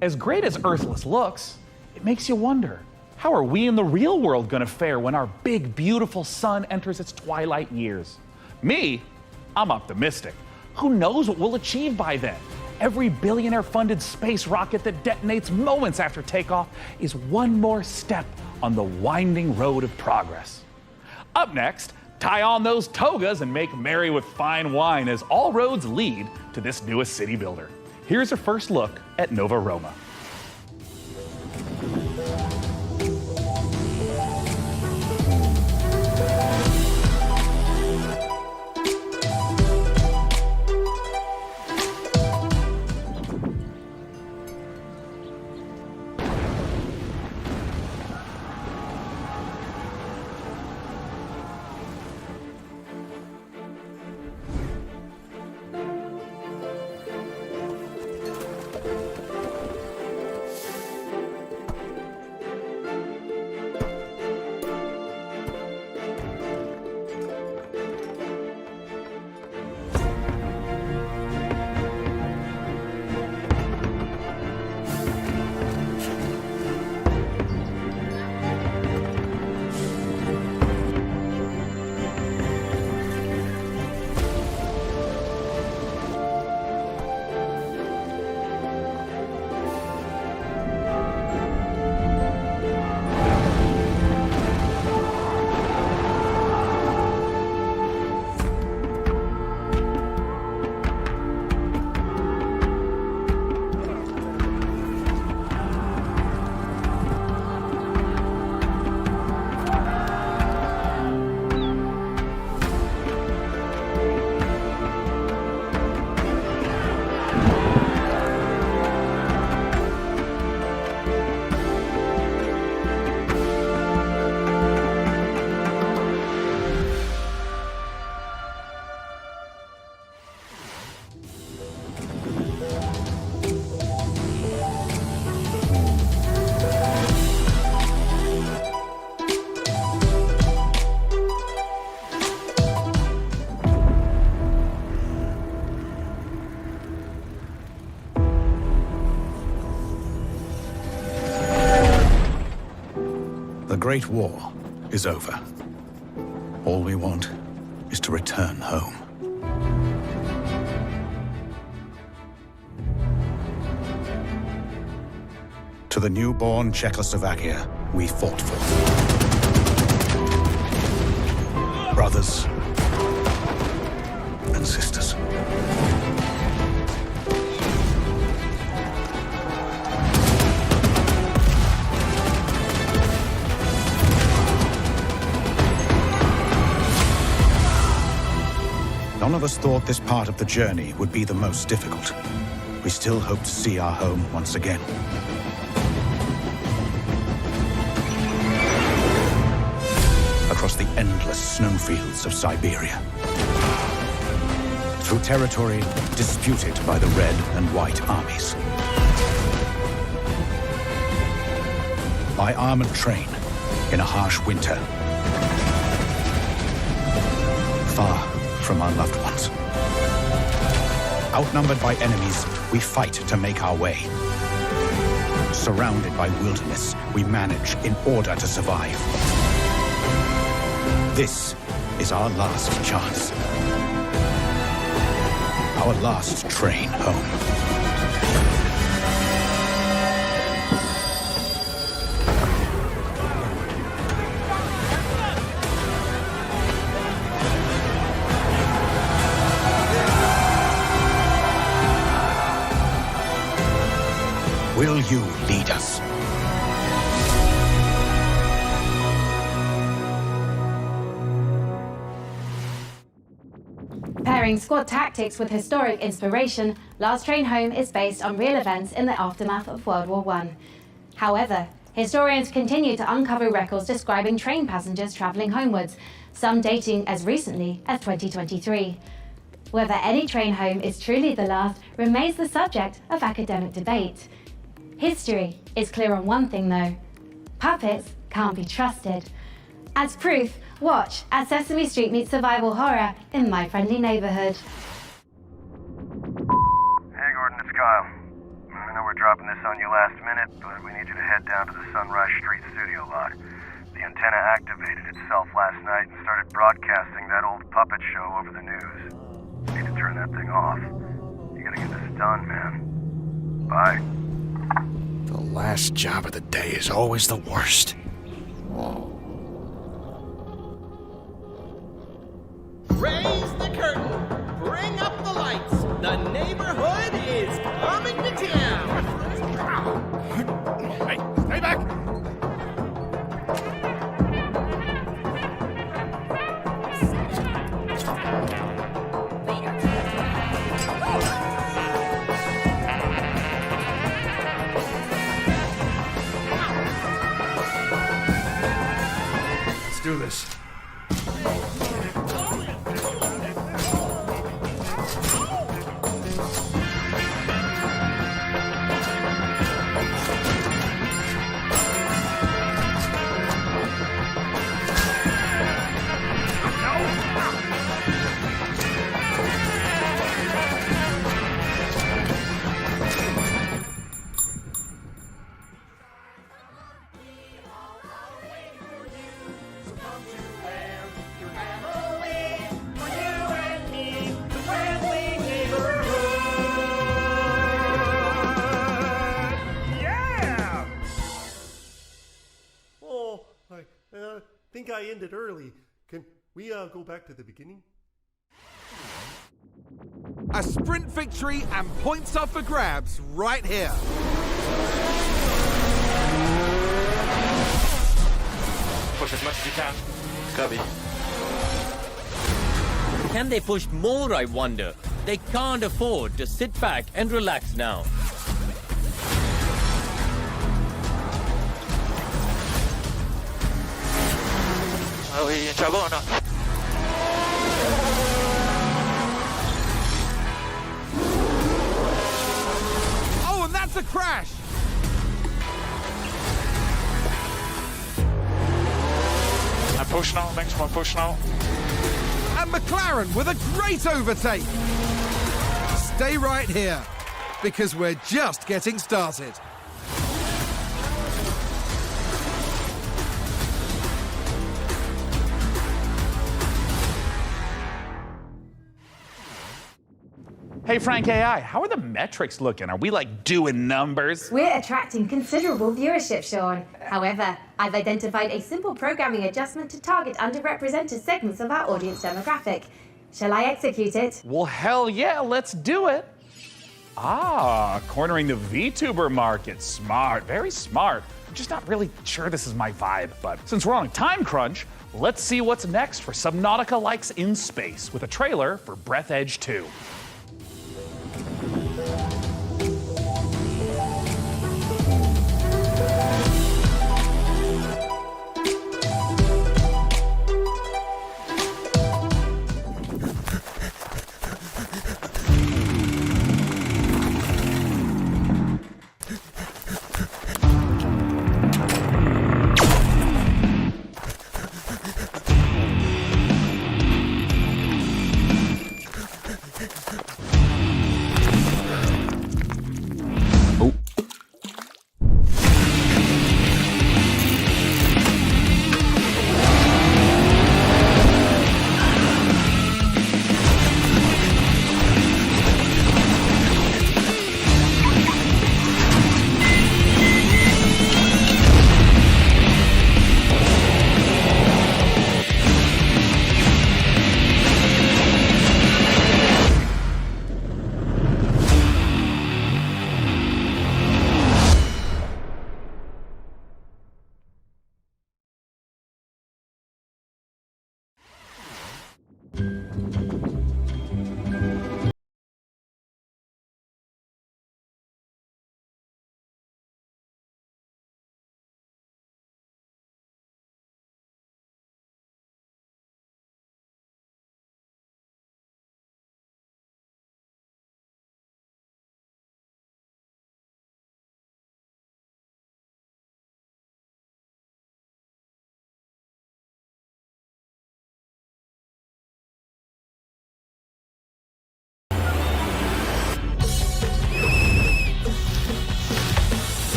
As great as Earthless looks, it makes you wonder, how are we in the real world gonna fare when our big, beautiful sun enters its twilight years? Me, I'm optimistic. Who knows what we'll achieve by then? Every billionaire-funded space rocket that detonates moments after takeoff is one more step on the winding road of progress. Up next, tie on those togas and make merry with fine wine as all roads lead to this newest city builder. Here's a first look at Nova Roma. The Great War is over. All we want is to return home. To the newborn Czechoslovakia we fought for. Brothers and sisters. None of us thought this part of the journey would be the most difficult. We still hope to see our home once again. Across the endless snowfields of Siberia. Through territory disputed by the Red and White armies. By armored train in a harsh winter. far from our loved ones. Outnumbered by enemies, we fight to make our way. Surrounded by wilderness, we manage in order to survive. This is our last chance. Our last train home. Will you lead us? Pairing squad tactics with historic inspiration, Last Train Home is based on real events in the aftermath of World War I. However, historians continue to uncover records describing train passengers travelling homewards, some dating as recently as 2023. Whether any train home is truly the last remains the subject of academic debate. History is clear on one thing though: puppets can't be trusted. As proof, watch as Sesame Street meets survival horror in My Friendly Neighborhood. Hey Gordon, it's Kyle. I know we're dropping this on you last minute, but we need you to head down to the Sunrise Street studio lot. The antenna activated itself last night and started broadcasting that old puppet show over the news. You need to turn that thing off. You gotta get this done, man. Bye. The last job of the day is always the worst. Raise the curtain. Bring up the lights. The neighborhood is coming to town. Hey, stay back! Let's do this. I think I ended early. Can we go back to the beginning? A sprint victory and points up for grabs right here. Push as much as you can. Copy. Can they push more, I wonder? They can't afford to sit back and relax now. Are we in trouble or not? Oh, and that's a crash! I push now, thanks for my push now. And McLaren with a great overtake! Stay right here, because we're just getting started. Hey, Frank AI, how are the metrics looking? Are we like doing numbers? We're attracting considerable viewership, Sean. However, I've identified a simple programming adjustment to target underrepresented segments of our audience demographic. Shall I execute it? Well, hell yeah, let's do it. Ah, cornering the VTuber market. Smart, very smart. I'm just not really sure this is my vibe, but since we're on a time crunch, let's see what's next for Subnautica Likes in Space with a trailer for Breath Edge 2.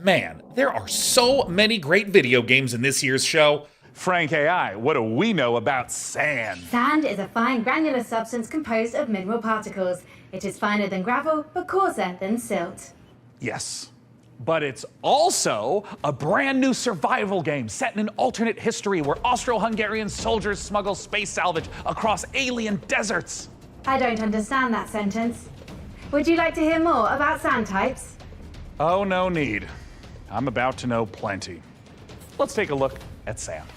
Man, there are so many great video games in this year's show. Frank AI, what do we know about sand? Sand is a fine granular substance composed of mineral particles. It is finer than gravel, but coarser than silt. Yes, but it's also a brand new survival game set in an alternate history where Austro-Hungarian soldiers smuggle space salvage across alien deserts. I don't understand that sentence. Would you like to hear more about sand types? Oh, no need. I'm about to know plenty. Let's take a look at sand.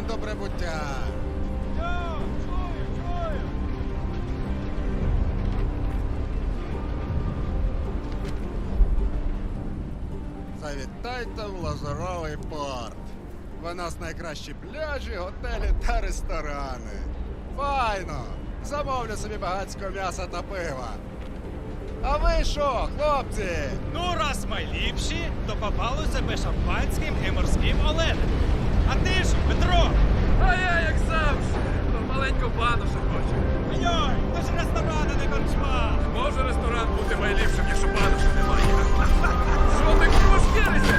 До прибуття. Завітайте в Лазуровий порт. У нас найкращі пляжі, готелі та ресторани. Файно! Замовлю собі багатського м'яса та пива. А ви що, хлопці? Ну, раз ми ліпші, то попали себе шампанським і морським оленем. А ти ж, Петро? А я, як завжди, маленьку бану ще хочу. Йой, то ж ресторан, а не корчма. Може ресторан бути найліпшим, якщо бану ще немає. Що ти крошкірися?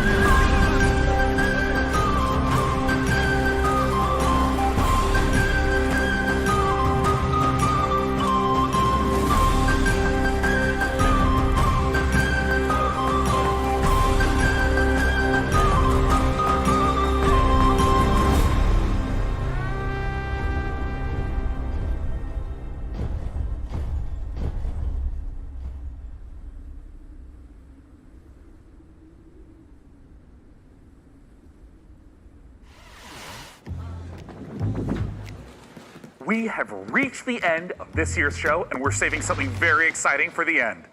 We have reached the end of this year's show, and we're saving something very exciting for the end.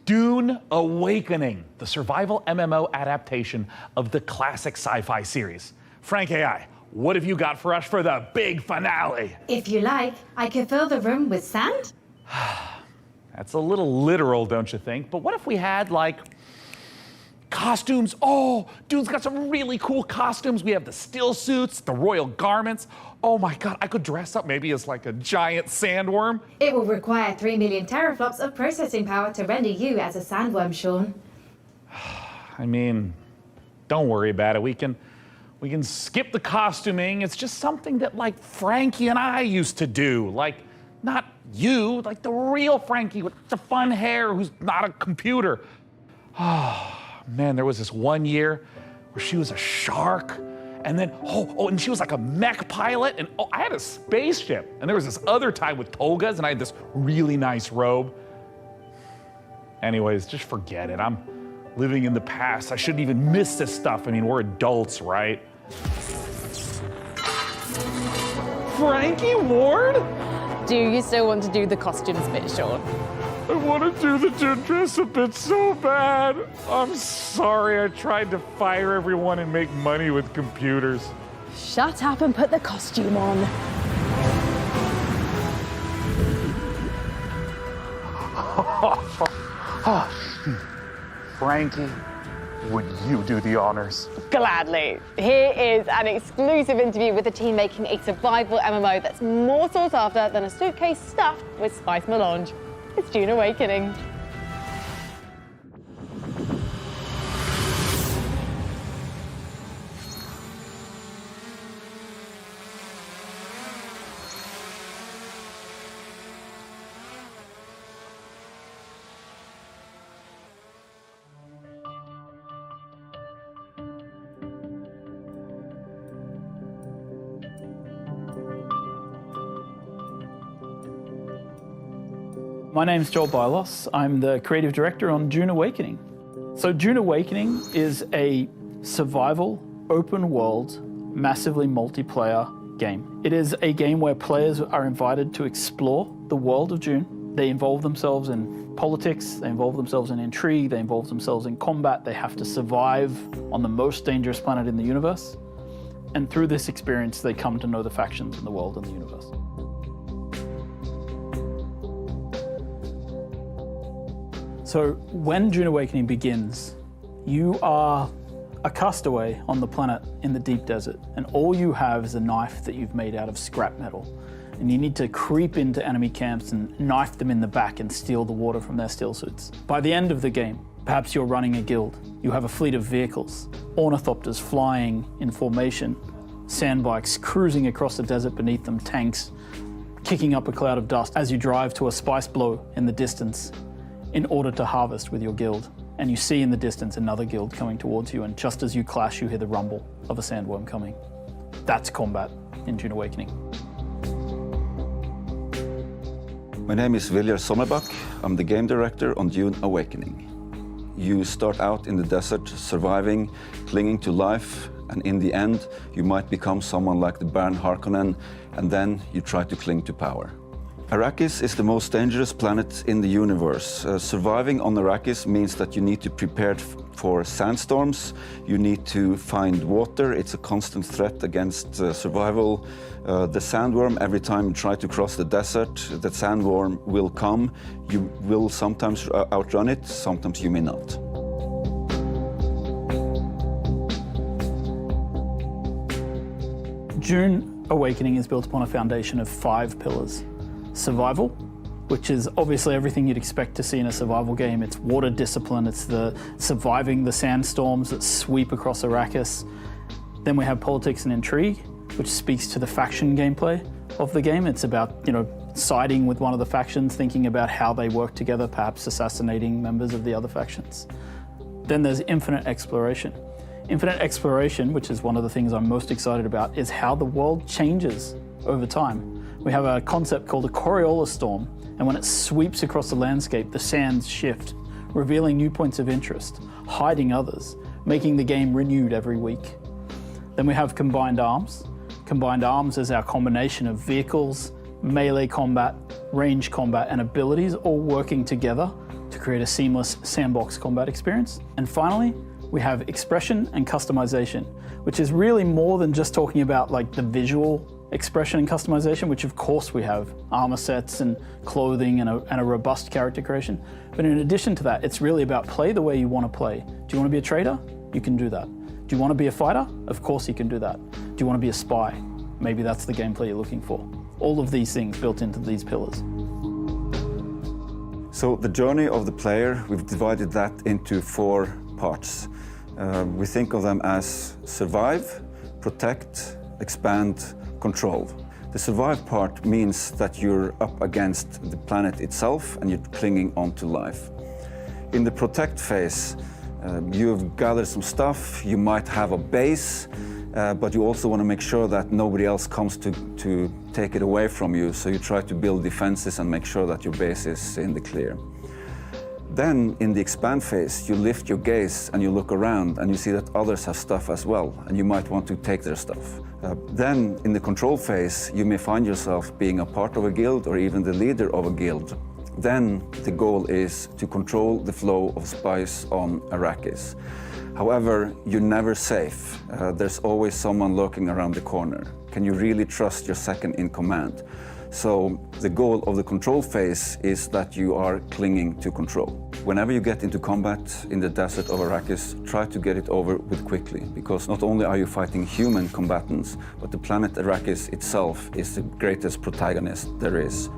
Dune Awakening, the survival MMO adaptation of the classic sci-fi series. Frank AI, what have you got for us for the big finale? If you like, I could fill the room with sand. That's a little literal, don't you think? But what if we had, like, costumes? Oh, Dune's got some really cool costumes. We have the still suits, the royal garments. Oh my God, I could dress up maybe as like a giant sandworm. It will require 3 million teraflops of processing power to render you as a sandworm, Sean. I mean, don't worry about it. We can skip the costuming. It's just something that like Frankie and I used to do. Like, not you, like the real Frankie with the fun hair who's not a computer. Oh, man, there was this one year where she was a shark. And then, and she was like a mech pilot, and I had a spaceship. And there was this other time with togas, and I had this really nice robe. Anyways, just forget it. I'm living in the past. I shouldn't even miss this stuff. I mean, we're adults, right? Frankie Ward? Do you still want to do the costumes bit, Sean? I want to do the Dune dress a bit so bad. I'm sorry, I tried to fire everyone and make money with computers. Shut up and put the costume on. Frankie, would you do the honors? Gladly. Here is an exclusive interview with the team making a survival MMO that's more sought after than a suitcase stuffed with spice melange. It's Dune Awakening. My name's Joel Bylos. I'm the creative director on Dune Awakening. So Dune Awakening is a survival, open world, massively multiplayer game. It is a game where players are invited to explore the world of Dune. They involve themselves in politics, they involve themselves in intrigue, they involve themselves in combat. They have to survive on the most dangerous planet in the universe. And through this experience, they come to know the factions in the world and the universe. So when Dune Awakening begins, you are a castaway on the planet in the deep desert, and all you have is a knife that you've made out of scrap metal. And you need to creep into enemy camps and knife them in the back and steal the water from their steel suits. By the end of the game, perhaps you're running a guild. You have a fleet of vehicles, ornithopters flying in formation, sandbikes cruising across the desert beneath them, tanks kicking up a cloud of dust as you drive to a spice blow in the distance in order to harvest with your guild. And you see in the distance another guild coming towards you, and just as you clash, you hear the rumble of a sandworm coming. That's combat in Dune Awakening. My name is Viljar Sommerbach. I'm the game director on Dune Awakening. You start out in the desert, surviving, clinging to life, and in the end, you might become someone like the Baron Harkonnen, and then you try to cling to power. Arrakis is the most dangerous planet in the universe. Surviving on Arrakis means that you need to prepare for sandstorms, you need to find water, it's a constant threat against survival. The sandworm, every time you try to cross the desert, the sandworm will come. You will sometimes outrun it, sometimes you may not. Dune Awakening is built upon a foundation of 5 pillars. Survival, which is obviously everything you'd expect to see in a survival game. It's water discipline, it's the surviving the sandstorms that sweep across Arrakis. Then we have politics and intrigue, which speaks to the faction gameplay of the game. It's about, siding with one of the factions, thinking about how they work together, perhaps assassinating members of the other factions. Then there's infinite exploration. Infinite exploration, which is one of the things I'm most excited about, is how the world changes over time. We have a concept called a Coriolis storm, and when it sweeps across the landscape, the sands shift, revealing new points of interest, hiding others, making the game renewed every week. Then we have combined arms. Combined arms is our combination of vehicles, melee combat, range combat, and abilities all working together to create a seamless sandbox combat experience. And finally, we have expression and customization, which is really more than just talking about the visual expression and customization, which of course we have armor sets and clothing and a robust character creation. But in addition to that, it's really about play the way you want to play. Do you want to be a trader? You can do that. Do you want to be a fighter? Of course you can do that. Do you want to be a spy? Maybe that's the gameplay you're looking for. All of these things built into these pillars. So the journey of the player, we've divided that into 4 parts. We think of them as survive, protect, expand, control. The survive part means that you're up against the planet itself and you're clinging onto life. In the protect phase, you've gathered some stuff, you might have a base, but you also want to make sure that nobody else comes to take it away from you, so you try to build defenses and make sure that your base is in the clear. Then, in the expand phase, you lift your gaze and you look around and you see that others have stuff as well, and you might want to take their stuff. Then, in the control phase, you may find yourself being a part of a guild or even the leader of a guild. Then, the goal is to control the flow of spice on Arrakis. However, you're never safe. There's always someone lurking around the corner. Can you really trust your second in command? So the goal of the control phase is that you are clinging to control. Whenever you get into combat in the desert of Arrakis, try to get it over with quickly, because not only are you fighting human combatants, but the planet Arrakis itself is the greatest protagonist there is.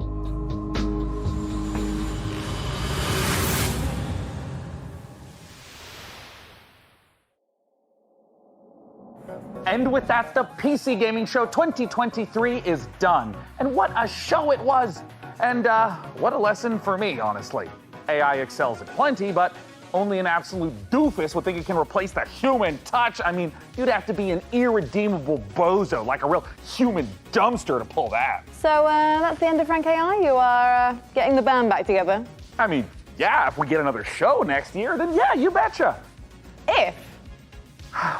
And with that, the PC Gaming Show 2023 is done. And what a show it was! And what a lesson for me, honestly. AI excels at plenty, but only an absolute doofus would think it can replace the human touch. I mean, you'd have to be an irredeemable bozo, like a real human dumpster to pull that. So that's the end of Frank AI? You are getting the band back together? I mean, yeah, if we get another show next year, then yeah, you betcha. If?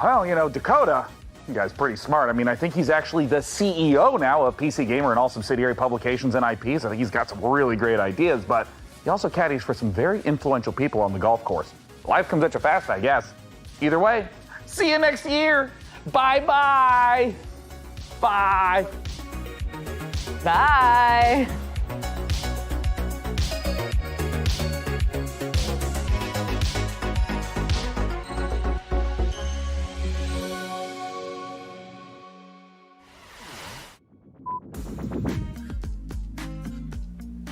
Well, you know, Dakota, you guy's pretty smart. I mean, I think he's actually the CEO now of PC Gamer and all subsidiary publications and IPs. I think he's got some really great ideas, but he also caddies for some very influential people on the golf course. Life comes at you fast, I guess. Either way, see you next year. Bye-bye. Bye. Bye.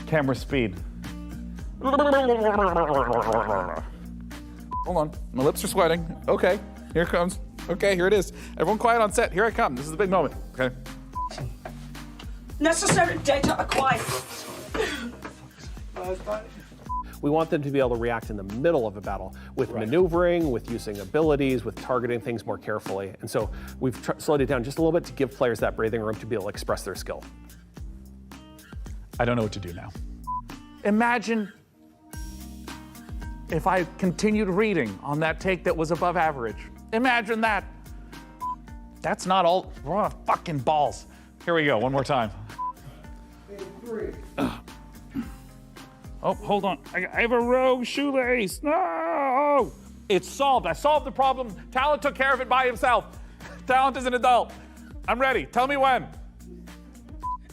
Camera speed. Hold on, my lips are sweating. Okay, here it comes. Okay, here it is. Everyone quiet on set, here I come. This is the big moment, okay? Necessary data acquired. We want them to be able to react in the middle of a battle with maneuvering, with using abilities, with targeting things more carefully. And so we've slowed it down just a little bit to give players that breathing room to be able to express their skill. I don't know what to do now. Imagine if I continued reading on that take that was above average. Imagine that. That's not all. Oh, fucking balls. Here we go, one more time. Oh, hold on. I have a rogue shoelace. No! It's solved. I solved the problem. Talent took care of it by himself. Talent is an adult. I'm ready. Tell me when.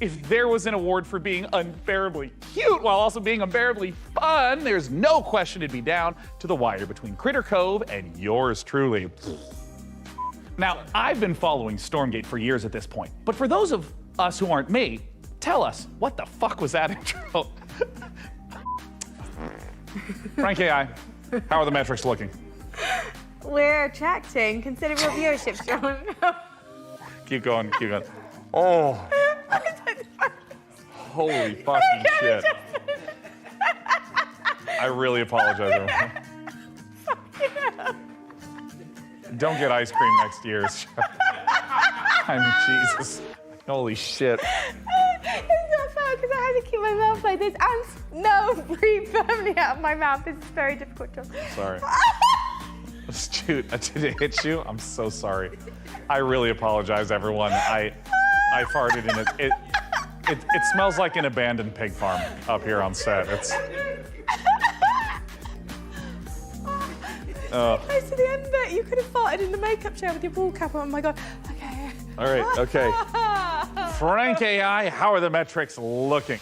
If there was an award for being unbearably cute while also being unbearably fun, there's no question it'd be down to the wire between Critter Cove and yours truly. Now, I've been following Stormgate for years at this point, but for those of us who aren't me, tell us, what the fuck was that intro? Frank AI, how are the metrics looking? We're attracting considerable viewership, John. Keep going, keep going. Oh. Holy fucking shit. I really apologize, everyone. Don't get ice cream next year's show. I mean, Jesus. Holy shit. It's not fair because I had to keep my mouth like this and no, breathe firmly out of my mouth. This is very difficult job. Sorry. Shoot, did it hit you? I'm so sorry. I really apologize, everyone. I farted in it. It smells like an abandoned pig farm up here on set. It's close to the end bit. You could have farted in the makeup chair with your ball cap on. Oh my god. Okay. All right, okay. Frank AI, how are the metrics looking?